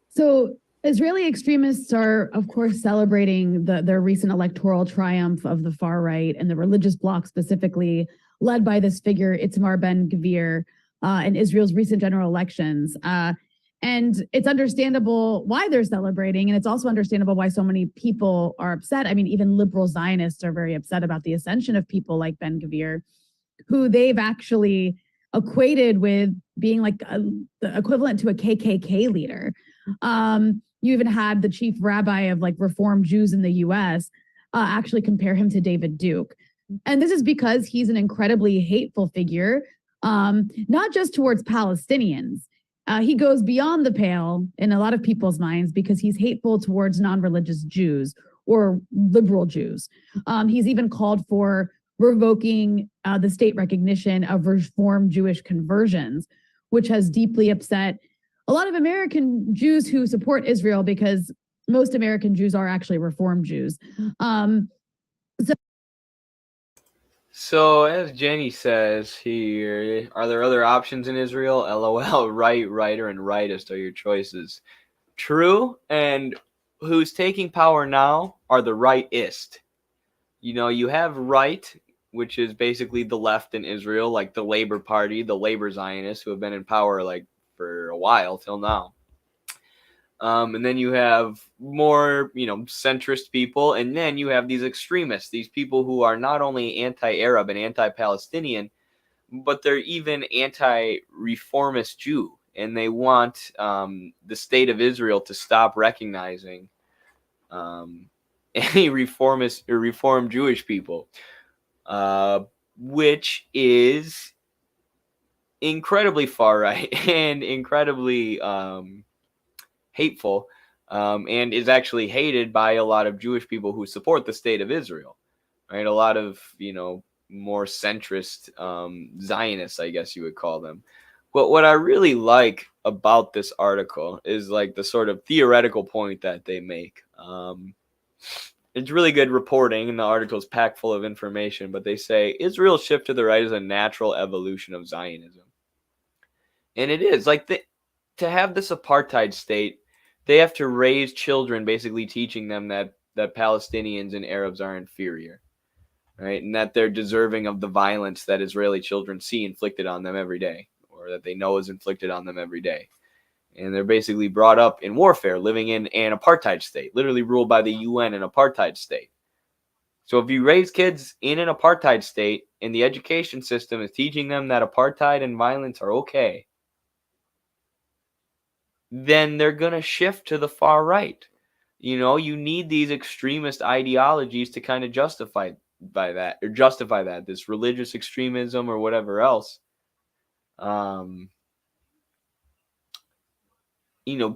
So Israeli extremists are, of course, celebrating their recent electoral triumph of the far right and the religious bloc specifically, led by this figure, Itamar Ben-Gvir, in Israel's recent general elections. And it's understandable why they're celebrating, and it's also understandable why so many people are upset. I mean, even liberal Zionists are very upset about the ascension of people like Ben-Gvir, who they've actually equated with being like the equivalent to a KKK leader. You even had the chief rabbi of like Reform Jews in the US actually compare him to David Duke. And this is because he's an incredibly hateful figure, not just towards Palestinians. He goes beyond the pale in a lot of people's minds because he's hateful towards non-religious Jews or liberal Jews. He's even called for revoking the state recognition of Reform Jewish conversions, which has deeply upset a lot of American Jews who support Israel because most American Jews are actually Reform Jews. So as Jenny says here, are there other options in Israel? LOL, right, righter, and rightist are your choices. True, and who's taking power now are the rightist. You know, you have right, which is basically the left in Israel, like the Labor Party, the Labor Zionists, who have been in power like for a while till now. And then you have more, centrist people. And then you have these extremists, these people who are not only anti-Arab and anti-Palestinian, but they're even anti-reformist Jew. And they want the state of Israel to stop recognizing any reformist or reformed Jewish people, which is incredibly far right and incredibly hateful, and is actually hated by a lot of Jewish people who support the state of Israel, right? A lot of, more centrist Zionists, I guess you would call them. But what I really like about this article is like the sort of theoretical point that they make. It's really good reporting, and the article is packed full of information, but they say Israel's shift to the right is a natural evolution of Zionism. And it is. Like, to have this apartheid state, they have to raise children basically teaching them that Palestinians and Arabs are inferior, right? And that they're deserving of the violence that Israeli children see inflicted on them every day, or that they know is inflicted on them every day. And they're basically brought up in warfare, living in an apartheid state, literally ruled by the UN, an apartheid state. So if you raise kids in an apartheid state and the education system is teaching them that apartheid and violence are okay, then they're going to shift to the far right. You need these extremist ideologies to kind of justify that, this religious extremism or whatever else.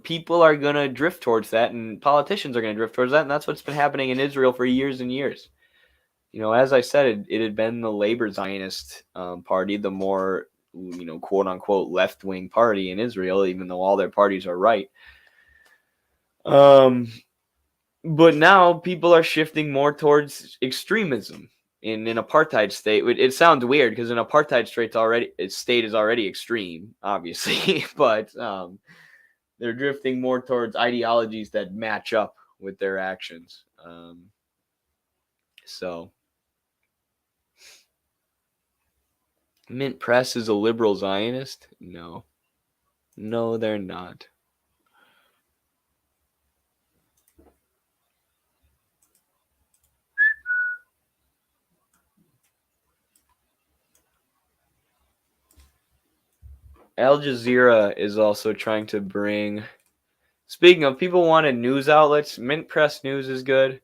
People are going to drift towards that, and politicians are going to drift towards that. And that's what's been happening in Israel for years and years. As I said, it had been the Labor Zionist party, the more, quote unquote, left wing party in Israel, even though all their parties are right. But now people are shifting more towards extremism in an apartheid state. It sounds weird because an apartheid state is already extreme, obviously, but they're drifting more towards ideologies that match up with their actions. So Mint Press is a liberal Zionist? No, they're not. Al Jazeera is also trying to bring. Speaking of people wanted news outlets, Mint Press News is good.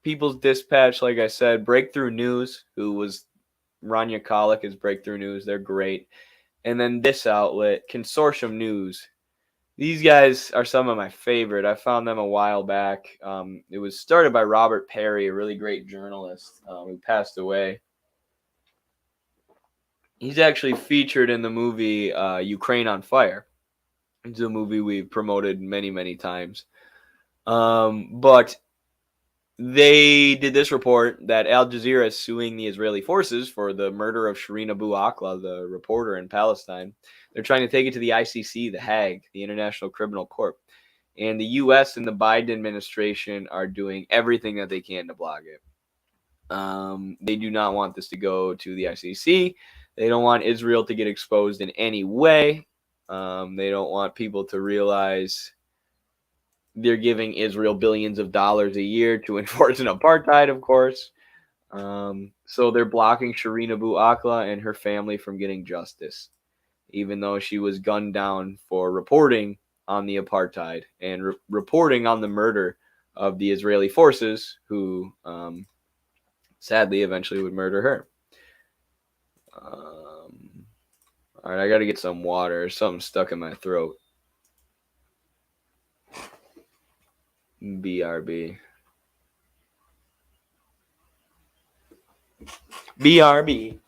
People's Dispatch, like I said, Breakthrough News, who was Rania Khalek is Breakthrough News. They're great. And then this outlet, Consortium News. These guys are some of my favorite. I found them a while back. It was started by Robert Perry, a really great journalist who passed away. He's actually featured in the movie Ukraine on Fire. It's a movie we've promoted many, many times. But they did this report that Al Jazeera is suing the Israeli forces for the murder of Shireen Abu Akleh, the reporter in Palestine. They're trying to take it to the ICC, the Hague, the International Criminal Court. And the U.S. and the Biden administration are doing everything that they can to block it. They do not want this to go to the ICC. They don't want Israel to get exposed in any way. They don't want people to realize they're giving Israel billions of dollars a year to enforce an apartheid, of course. So they're blocking Shireen Abu Akleh and her family from getting justice, even though she was gunned down for reporting on the apartheid and reporting on the murder of the Israeli forces who sadly eventually would murder her. All right, I got to get some water. Something stuck in my throat. BRB. BRB.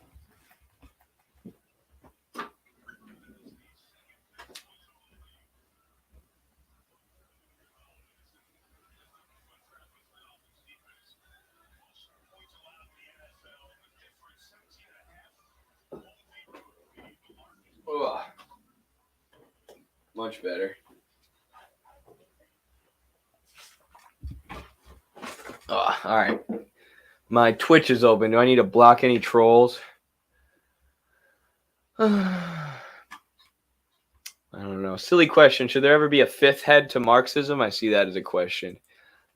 Ugh. Much better. All right. My Twitch is open. Do I need to block any trolls? I don't know. Silly question. Should there ever be a fifth head to Marxism? I see that as a question.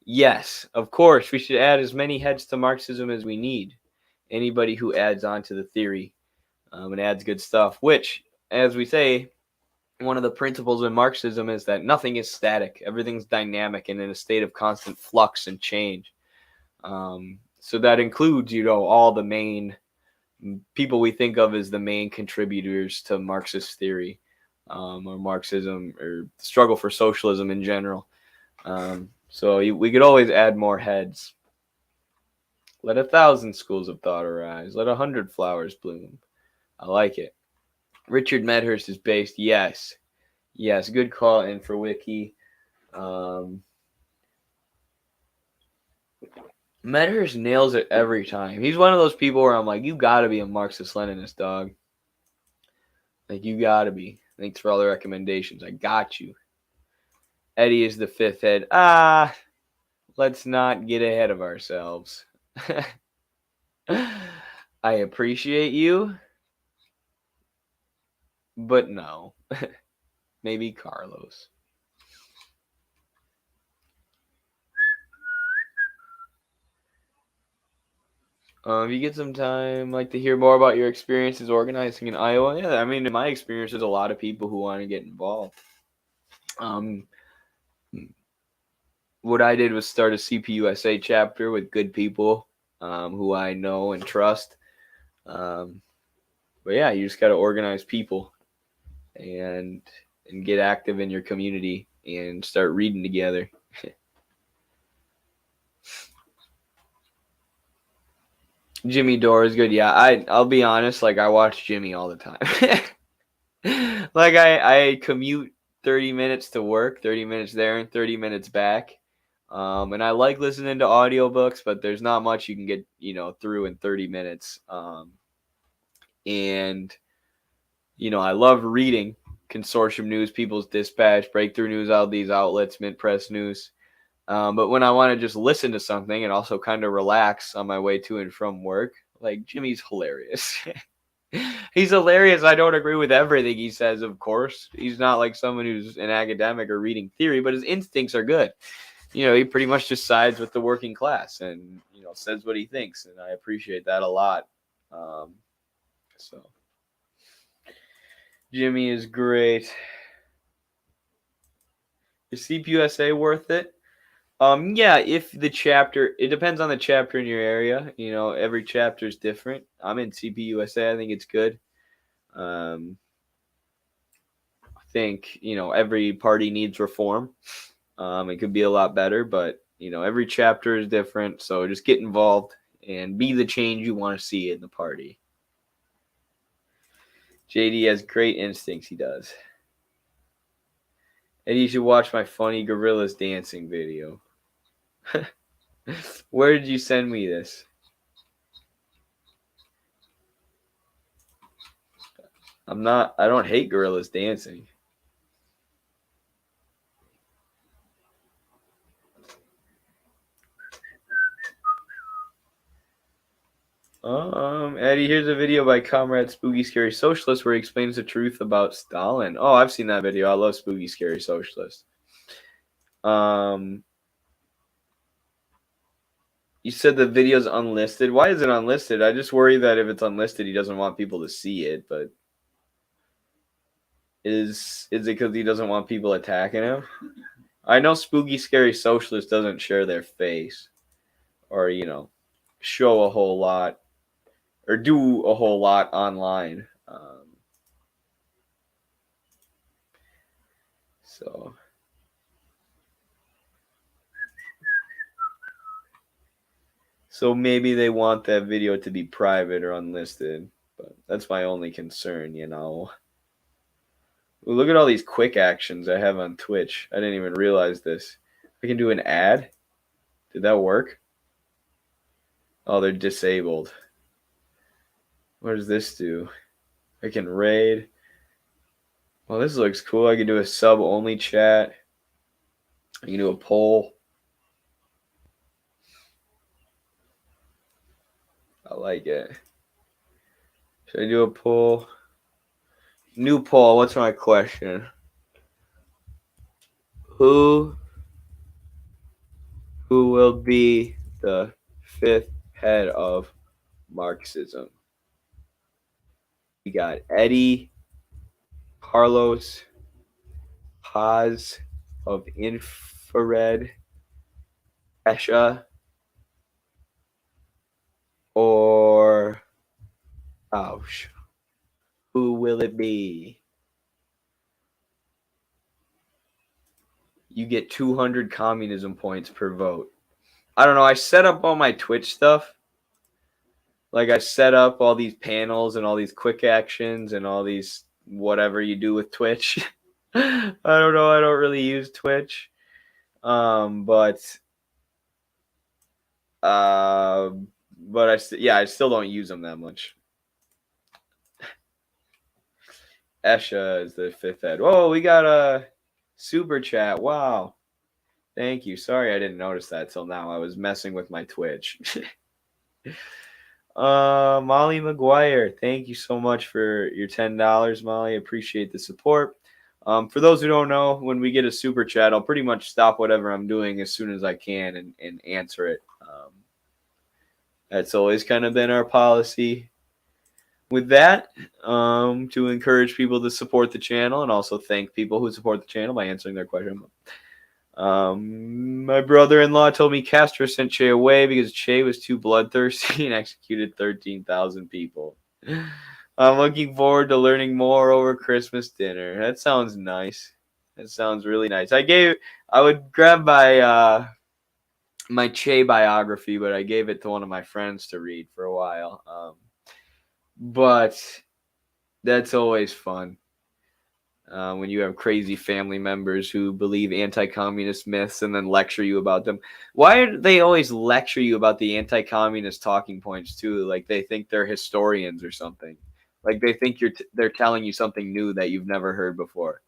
Yes, of course. We should add as many heads to Marxism as we need. Anybody who adds on to the theory and adds good stuff, which, as we say, one of the principles in Marxism is that nothing is static. Everything's dynamic and in a state of constant flux and change. So that includes, all the main people we think of as the main contributors to Marxist theory or Marxism or the struggle for socialism in general. So we could always add more heads. Let 1,000 schools of thought arise. Let 100 flowers bloom. I like it. Richard Medhurst is based. Yes. Good call in for Wiki. Medhurst nails it every time. He's one of those people where I'm like, you gotta be a Marxist-Leninist, dog. Like, you gotta be. Thanks for all the recommendations. I got you. Eddie is the fifth head. Let's not get ahead of ourselves. I appreciate you, but no. Maybe Carlos. If you get some time, like to hear more about your experiences organizing in Iowa. Yeah, I mean, in my experience, there's a lot of people who want to get involved. What I did was start a CPUSA chapter with good people who I know and trust. But yeah, you just got to organize people and get active in your community and start reading together. Jimmy Dore is good. Yeah, I'll be honest. Like, I watch Jimmy all the time. Like, I commute 30 minutes to work, 30 minutes there and 30 minutes back. And I like listening to audiobooks, but there's not much you can get, through in 30 minutes. And, I love reading Consortium News, People's Dispatch, Breakthrough News, all these outlets, Mint Press News. But when I want to just listen to something and also kind of relax on my way to and from work, like, Jimmy's hilarious. He's hilarious. I don't agree with everything he says, of course. He's not like someone who's an academic or reading theory, but his instincts are good. He pretty much just sides with the working class and, says what he thinks. And I appreciate that a lot. So Jimmy is great. Is CPUSA worth it? Yeah, if the chapter, it depends on the chapter in your area. Every chapter is different. I'm in CPUSA. I think it's good. think, every party needs reform. It could be a lot better, but, every chapter is different. So just get involved and be the change you want to see in the party. JD has great instincts, he does. And you should watch my funny gorillas dancing video. Where did you send me this? I don't hate gorillas dancing. Eddie, here's a video by Comrade Spooky Scary Socialist where he explains the truth about Stalin. Oh, I've seen that video. I love Spooky Scary Socialist. You said the video's unlisted. Why is it unlisted? I just worry that if it's unlisted, he doesn't want people to see it. But is it because he doesn't want people attacking him? I know Spooky Scary Socialist doesn't share their face or, show a whole lot or do a whole lot online. So maybe they want that video to be private or unlisted, but that's my only concern, Ooh, look at all these quick actions I have on Twitch. I didn't even realize this. I can do an ad. Did that work? Oh, they're disabled. What does this do? I can raid. Well, this looks cool. I can do a sub-only chat. I can do a poll. I like it. Should I do a poll? New poll. What's my question? Who will be the fifth head of Marxism? We got Eddie, Carlos, Paz of Infrared, Esha, or Ausch. Who will it be? You get 200 communism points per vote. I don't know. I set up all my Twitch stuff. Like I set up all these panels and all these quick actions and all these whatever you do with Twitch. I don't know. I don't really use Twitch. But I still don't use them that much. Esha is the fifth head. Whoa, we got a super chat. Wow. Thank you. Sorry I didn't notice that till now. I was messing with my Twitch. Molly McGuire, thank you so much for your $10, Molly. Appreciate the support. For those who don't know, when we get a super chat, I'll pretty much stop whatever I'm doing as soon as I can and answer it. That's always kind of been our policy. With that, to encourage people to support the channel and also thank people who support the channel by answering their question. My brother-in-law told me Castro sent Che away because Che was too bloodthirsty and executed 13,000 people. I'm looking forward to learning more over Christmas dinner. That sounds nice. That sounds really nice. I would grab my Che biography, but I gave it to one of my friends to read for a while. But that's always fun. When you have crazy family members who believe anti-communist myths and then lecture you about them. Why do they always lecture you about the anti-communist talking points too? Like they think they're historians or something. Like they think they're telling you something new that you've never heard before.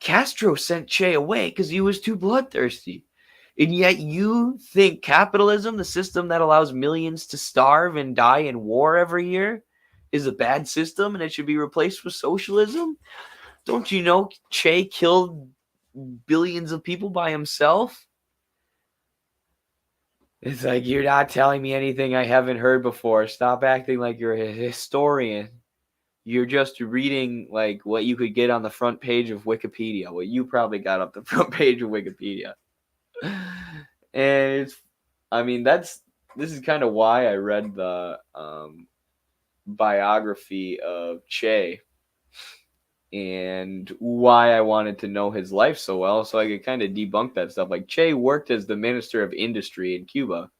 Castro sent Che away because he was too bloodthirsty. And yet you think capitalism, the system that allows millions to starve and die in war every year, is a bad system and it should be replaced with socialism? Don't you know Che killed billions of people by himself? It's like, you're not telling me anything I haven't heard before. Stop acting like you're a historian. You're just reading like what you could get on the front page of Wikipedia. What you probably got up the front page of Wikipedia. And this is kind of why I read the biography of Che. and why I wanted to know his life so well, so I could kind of debunk that stuff. Like, Che worked as the Minister of Industry in Cuba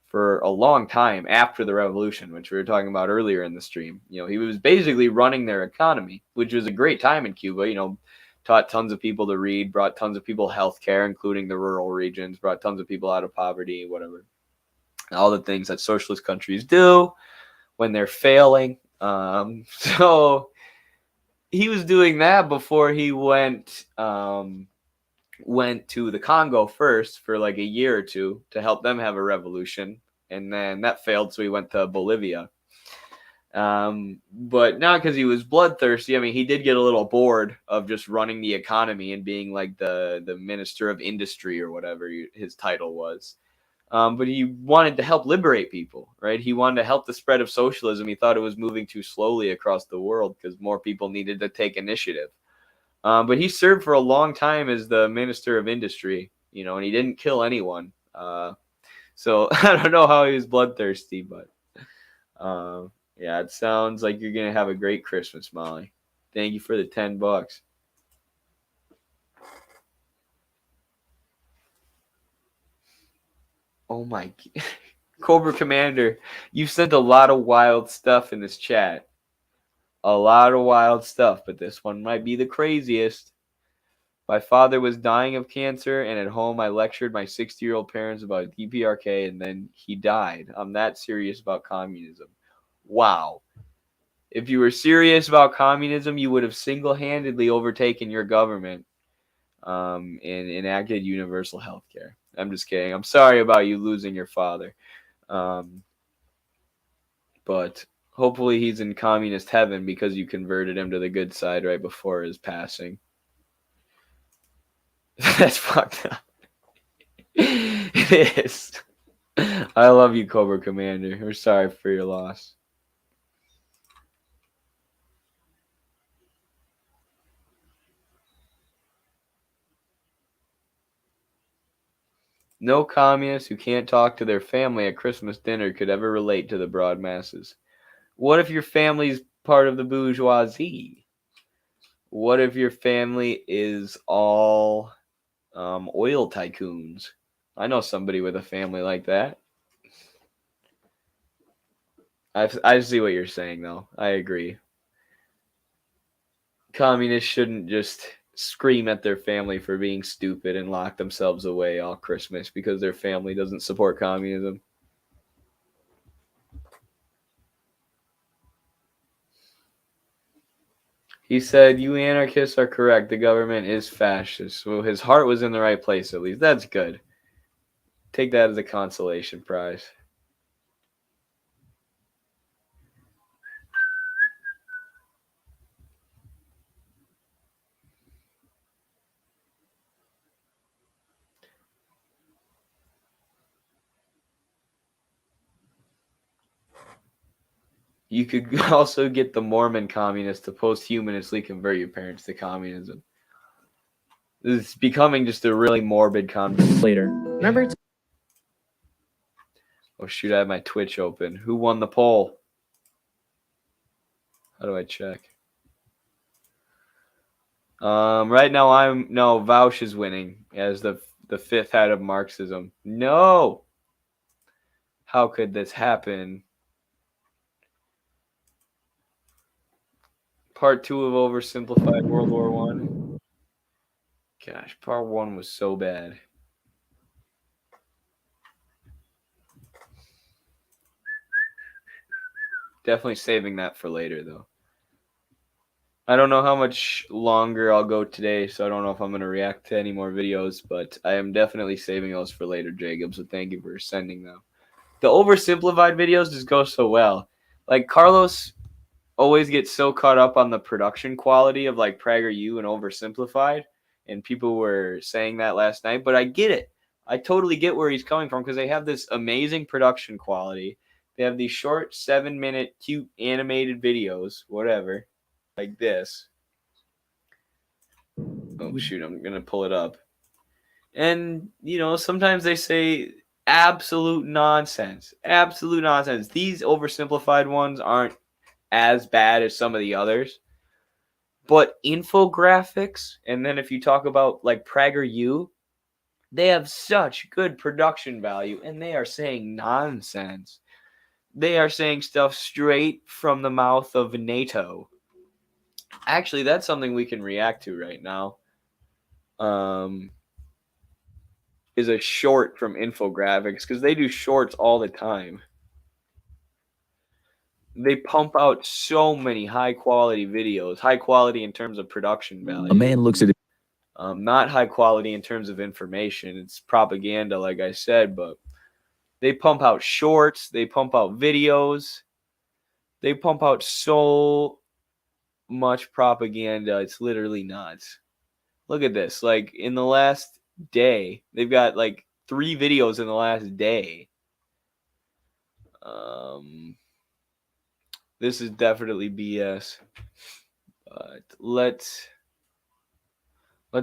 for a long time after the revolution, which we were talking about earlier in the stream. You know, he was basically running their economy, which was a great time in Cuba. You know, taught tons of people to read, brought tons of people health care, including the rural regions, brought tons of people out of poverty, whatever. All the things that socialist countries do when they're failing. So he was doing that before he went to the Congo first for like a year or two to help them have a revolution, and then that failed, so he went to Bolivia. But not because he was bloodthirsty. I mean, he did get a little bored of just running the economy and being like the Minister of Industry or whatever his title was. But he wanted to help liberate people, right? He wanted to help the spread of socialism. He thought it was moving too slowly across the world because more people needed to take initiative. But he served for a long time as the Minister of Industry, you know, and he didn't kill anyone. So I don't know how he was bloodthirsty, but yeah, it sounds like you're going to have a great Christmas, Molly. Thank you for the $10. Oh my, Cobra Commander, you sent a lot of wild stuff in this chat. A lot of wild stuff, but this one might be the craziest. My father was dying of cancer, and at home I lectured my 60-year-old parents about DPRK, and then he died. I'm that serious about communism. Wow. If you were serious about communism, you would have single-handedly overtaken your government and enacted universal health care. I'm just kidding. I'm sorry about you losing your father. But hopefully he's in communist heaven because you converted him to the good side right before his passing. That's fucked up. It is. I love you, Cobra Commander. We're sorry for your loss. No communist who can't talk to their family at Christmas dinner could ever relate to the broad masses. What if your family's part of the bourgeoisie? What if your family is all oil tycoons? I know somebody with a family like that. I see what you're saying, though. I agree. Communists shouldn't just scream at their family for being stupid and lock themselves away all Christmas because their family doesn't support communism. He said, "You anarchists are correct. The government is fascist." Well, his heart was in the right place, at least. That's good. Take that as a consolation prize. You could also get the Mormon communists to posthumously convert your parents to communism. It's becoming just a really morbid conversation. Later. Remember Oh shoot, I have my Twitch open. Who won the poll? How do I check? Right now Vaush is winning as the fifth head of Marxism. No! How could this happen? Part 2 of Oversimplified World War One. Gosh, part 1 was so bad. Definitely saving that for later, though. I don't know how much longer I'll go today, so I don't know if I'm going to react to any more videos, but I am definitely saving those for later, Jacob, so thank you for sending them. The oversimplified videos just go so well. Like, Carlos always gets so caught up on the production quality of, like, PragerU and Oversimplified, and people were saying that last night, but I get it. I totally get where he's coming from, because they have this amazing production quality. They have these short 7-minute cute animated videos, whatever, like this. Oh, shoot, I'm going to pull it up. And, you know, sometimes they say absolute nonsense. Absolute nonsense. These oversimplified ones aren't as bad as some of the others. But infographics, and then if you talk about like PragerU, they have such good production value, and they are saying nonsense. They are saying stuff straight from the mouth of NATO. Actually, that's something we can react to right now. Is a short from infographics, because they do shorts all the time. They pump out so many high quality videos, high quality in terms of production value. A man looks at it. Not high quality in terms of information. It's propaganda, like I said, but they pump out shorts, they pump out videos, they pump out so much propaganda. It's literally nuts. Look at this. Like in the last day, they've got like 3 videos in the last day. This is definitely BS. But let's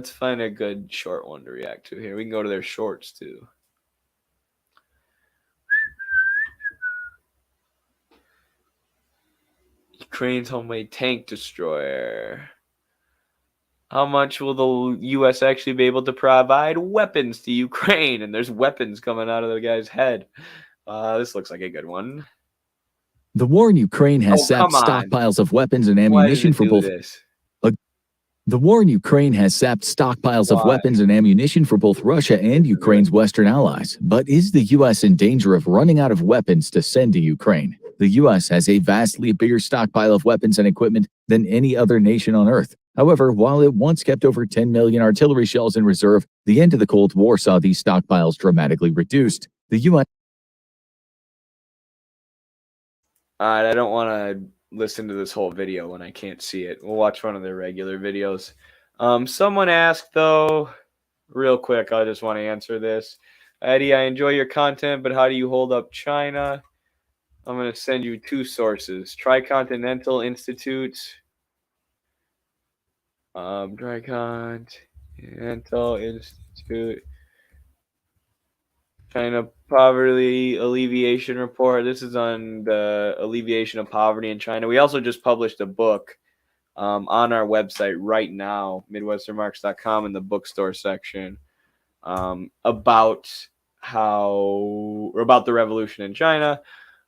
find a good short one to react to here. We can go to their shorts too. Ukraine's homemade tank destroyer. How much will the U.S. actually be able to provide weapons to Ukraine? And there's weapons coming out of the guy's head. This looks like a good one. The war in Ukraine has sapped come on. stockpiles of weapons and Why does ammunition it for do both. this? The war in Ukraine has sapped stockpiles of Why? weapons and ammunition for both Russia and Ukraine's Western allies. But is the U.S. in danger of running out of weapons to send to Ukraine? The U.S. has a vastly bigger stockpile of weapons and equipment than any other nation on Earth. However, while it once kept over 10 million artillery shells in reserve, the end of the Cold War saw these stockpiles dramatically reduced. The U.S. All right, I don't want to listen to this whole video when I can't see it. We'll watch one of their regular videos. Someone asked, though, real quick, I just want to answer this. Eddie, I enjoy your content, but how do you hold up China? I'm going to send you 2 sources. Tricontinental Institute. Tricontinental Institute. China Poverty Alleviation Report. This is on the alleviation of poverty in China. We also just published a book on our website right now, midwesternmarx.com, in the bookstore section, about the revolution in China,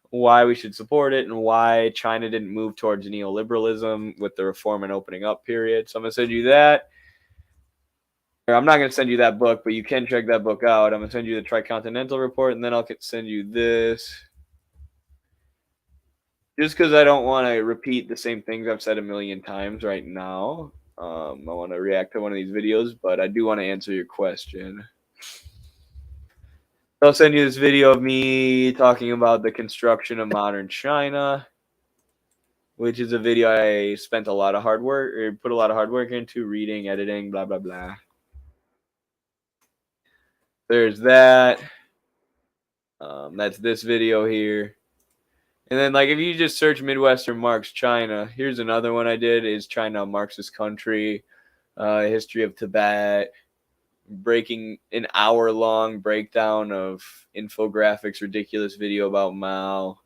why we should support it, and why China didn't move towards neoliberalism with the reform and opening up period. So I'm going to send you that. I'm not going to send you that book, but you can check that book out. I'm going to send you the Tricontinental Report, and then I'll send you this. Just because I don't want to repeat the same things I've said a million times right now. I want to react to one of these videos, but I do want to answer your question. I'll send you this video of me talking about the construction of modern China, which is a video I spent a lot of hard work, or put a lot of hard work into, reading, editing, blah, blah, blah. There's that. That's this video here. And then, like, if you just search Midwestern Marx China, here's another one I did. Is China a Marxist country? History of Tibet. Breaking an hour-long breakdown of infographics, ridiculous video about Mao.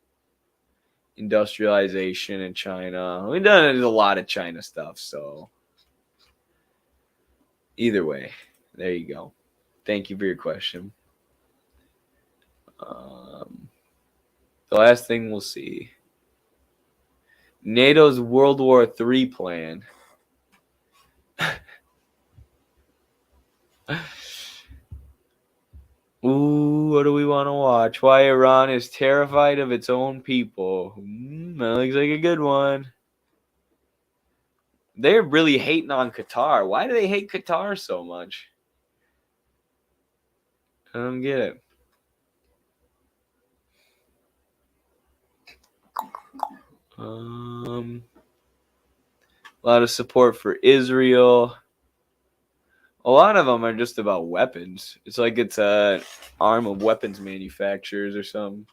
Industrialization in China. We've done a lot of China stuff, so either way, there you go. Thank you for your question. The last thing we'll see. NATO's World War III plan. Ooh, what do we want to watch? Why Iran is terrified of its own people. That looks like a good one. They're really hating on Qatar. Why do they hate Qatar so much? I don't get it. A lot of support for Israel. A lot of them are just about weapons. It's like it's an arm of weapons manufacturers or something.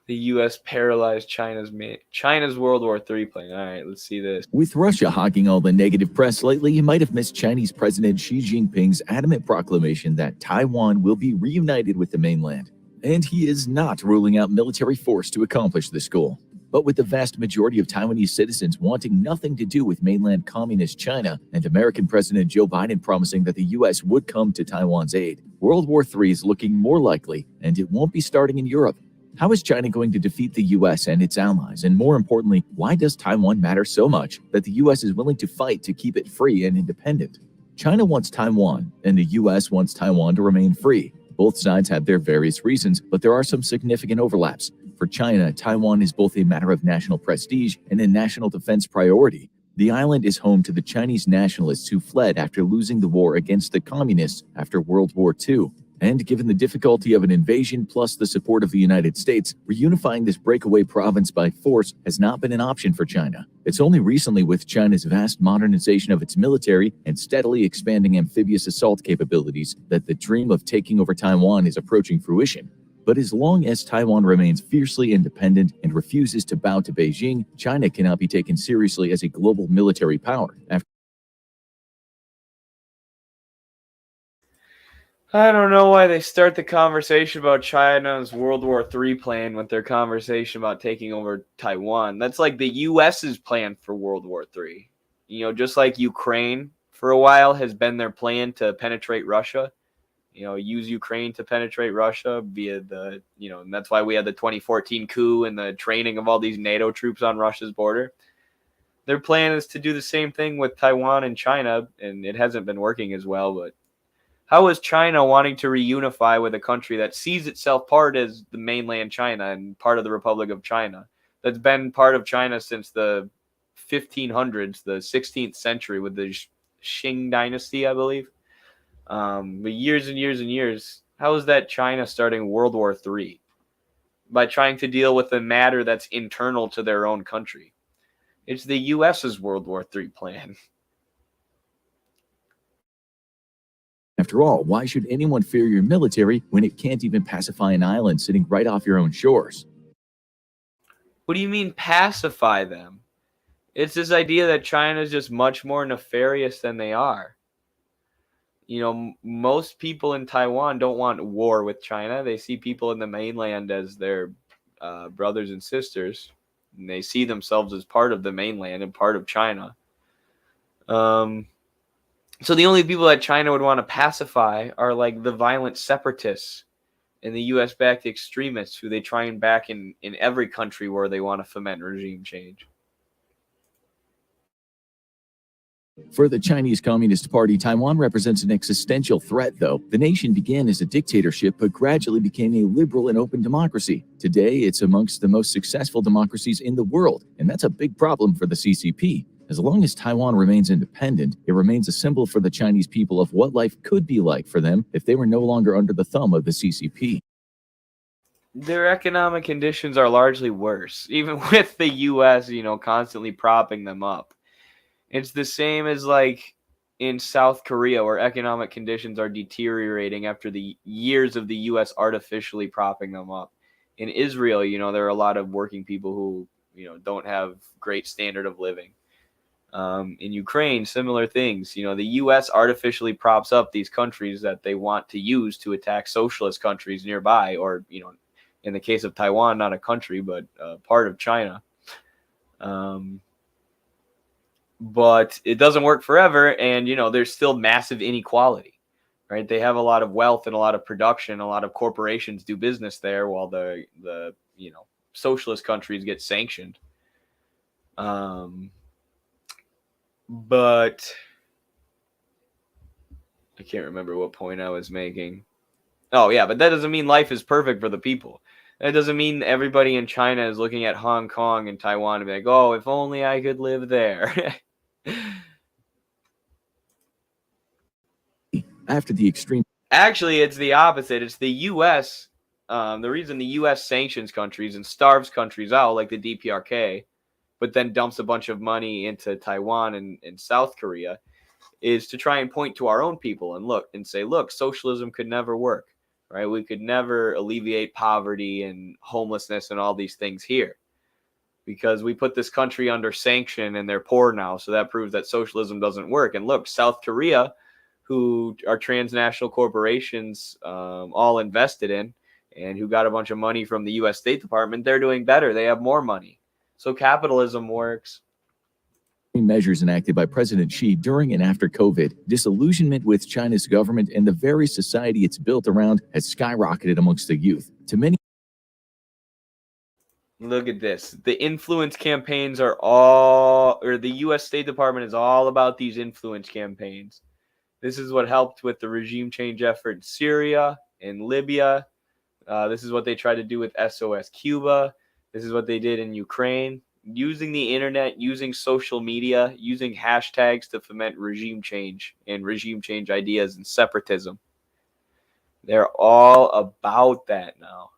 The U.S. paralyzed China's World War III plan. All right, let's see this. With Russia hogging all the negative press lately, you might have missed Chinese President Xi Jinping's adamant proclamation that Taiwan will be reunited with the mainland. And he is not ruling out military force to accomplish this goal. But with the vast majority of Taiwanese citizens wanting nothing to do with mainland communist China and American President Joe Biden promising that the U.S. would come to Taiwan's aid, World War III is looking more likely, and it won't be starting in Europe. How is China going to defeat the U.S. and its allies? And more importantly, why does Taiwan matter so much that the U.S. is willing to fight to keep it free and independent? China wants Taiwan, and the U.S. wants Taiwan to remain free. Both sides have their various reasons, but there are some significant overlaps. For China, Taiwan is both a matter of national prestige and a national defense priority. The island is home to the Chinese nationalists who fled after losing the war against the communists after World War II. And given the difficulty of an invasion plus the support of the United States, reunifying this breakaway province by force has not been an option for China. It's only recently, with China's vast modernization of its military and steadily expanding amphibious assault capabilities, that the dream of taking over Taiwan is approaching fruition. But as long as Taiwan remains fiercely independent and refuses to bow to Beijing, China cannot be taken seriously as a global military power. I don't know why they start the conversation about China's World War III plan with their conversation about taking over Taiwan. That's like the US's plan for World War III. You know, just like Ukraine for a while has been their plan to penetrate Russia. You know, use Ukraine to penetrate Russia via the, and that's why we had the 2014 coup and the training of all these NATO troops on Russia's border. Their plan is to do the same thing with Taiwan and China, and it hasn't been working as well, but how is China wanting to reunify with a country that sees itself part as the mainland China and part of the Republic of China, that's been part of China since the 1500s, the 16th century with the Qing dynasty, I believe? But years and years and years, how is that China starting World War III? By trying to deal with a matter that's internal to their own country. It's the US's World War III plan. After all, why should anyone fear your military when it can't even pacify an island sitting right off your own shores? What do you mean pacify them? It's this idea that China is just much more nefarious than they are. You know, most people in Taiwan don't want war with China. They see people in the mainland as their brothers and sisters, and they see themselves as part of the mainland and part of China. So the only people that China would want to pacify are like the violent separatists and the US-backed extremists who they try and back in every country where they want to foment regime change. For the Chinese Communist Party, Taiwan represents an existential threat, though. The nation began as a dictatorship, but gradually became a liberal and open democracy. Today, it's amongst the most successful democracies in the world, and that's a big problem for the CCP. As long as Taiwan remains independent, it remains a symbol for the Chinese people of what life could be like for them if they were no longer under the thumb of the CCP. Their economic conditions are largely worse, even with the US, constantly propping them up. It's the same as like in South Korea, where economic conditions are deteriorating after the years of the US artificially propping them up. In Israel, there are a lot of working people who, don't have great standard of living. In Ukraine, similar things. The U.S. artificially props up these countries that they want to use to attack socialist countries nearby, or, in the case of Taiwan, not a country, but part of China. But it doesn't work forever, and, there's still massive inequality, right? They have a lot of wealth and a lot of production. A lot of corporations do business there while the socialist countries get sanctioned. But I can't remember what point I was making. Oh, yeah, but that doesn't mean life is perfect for the people. That doesn't mean everybody in China is looking at Hong Kong and Taiwan and be like, oh, if only I could live there. After the extreme... Actually, it's the opposite. It's the U.S. The reason the U.S. sanctions countries and starves countries out, like the DPRK, but then dumps a bunch of money into Taiwan and South Korea, is to try and point to our own people and say, look, socialism could never work, right? We could never alleviate poverty and homelessness and all these things here because we put this country under sanction and they're poor now. So that proves that socialism doesn't work. And look, South Korea, who are transnational corporations all invested in and who got a bunch of money from the U.S. State Department, they're doing better. They have more money. So capitalism works. Measures enacted by President Xi during and after COVID, disillusionment with China's government and the very society it's built around has skyrocketed amongst the youth. To many, look at this. The influence campaigns are all, or the U.S. State Department is all about these influence campaigns. This is what helped with the regime change effort in Syria and Libya. This is what they tried to do with SOS Cuba. This is what they did in Ukraine. Using the internet, using social media, using hashtags to foment regime change and regime change ideas and separatism. They're all about that now.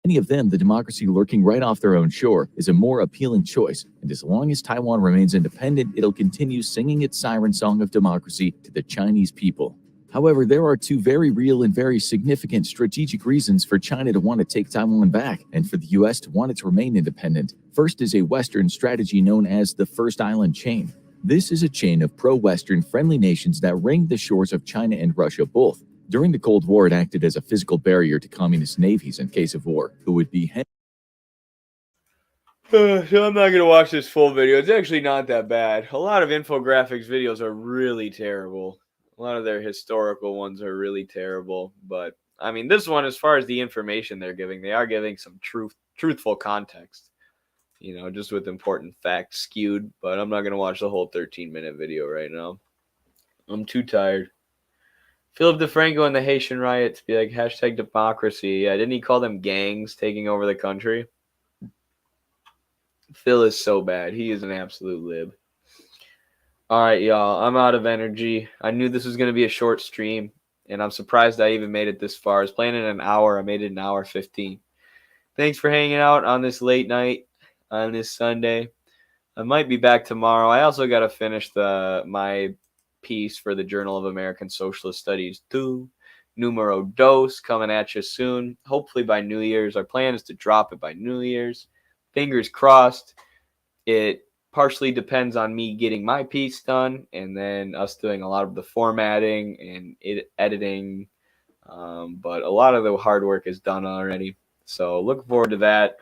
many of them, the democracy lurking right off their own shore is a more appealing choice. And as long as Taiwan remains independent, it'll continue singing its siren song of democracy to the Chinese people. However, there are two very real and very significant strategic reasons for China to want to take Taiwan back and for the US to want it to remain independent. First is a Western strategy known as the First Island Chain. This is a chain of pro-Western friendly nations that ring the shores of China and Russia both. During the Cold War, it acted as a physical barrier to communist navies in case of war, who would be So I'm not going to watch this full video. It's actually not that bad. A lot of infographics videos are really terrible. A lot of their historical ones are really terrible. But, I mean, this one, as far as the information they're giving, they are giving some truthful context. You know, just with important facts skewed. But I'm not going to watch the whole 13-minute video right now. I'm too tired. Philip DeFranco and the Haitian riots be like hashtag democracy. Yeah, didn't he call them gangs taking over the country? Phil is so bad. He is an absolute lib. All right, y'all. I'm out of energy. I knew this was going to be a short stream, and I'm surprised I even made it this far. I was planning an hour. I made it an hour 15. Thanks for hanging out on this late night on this Sunday. I might be back tomorrow. I also got to finish my piece for the Journal of American Socialist Studies 2, numero dos, coming at you soon. Hopefully by New Year's. Our plan is to drop it by New Year's. Fingers crossed. It partially depends on me getting my piece done and then us doing a lot of the formatting and editing. But a lot of the hard work is done already. So look forward to that.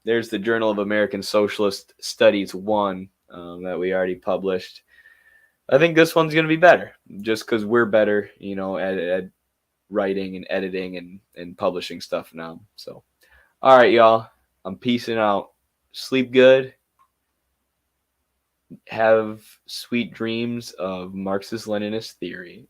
There's the Journal of American Socialist Studies 1 that we already published. I think this one's going to be better just because we're better, you know, at writing and editing and publishing stuff now. So, all right, y'all. I'm peacing out. Sleep good. Have sweet dreams of Marxist-Leninist theory.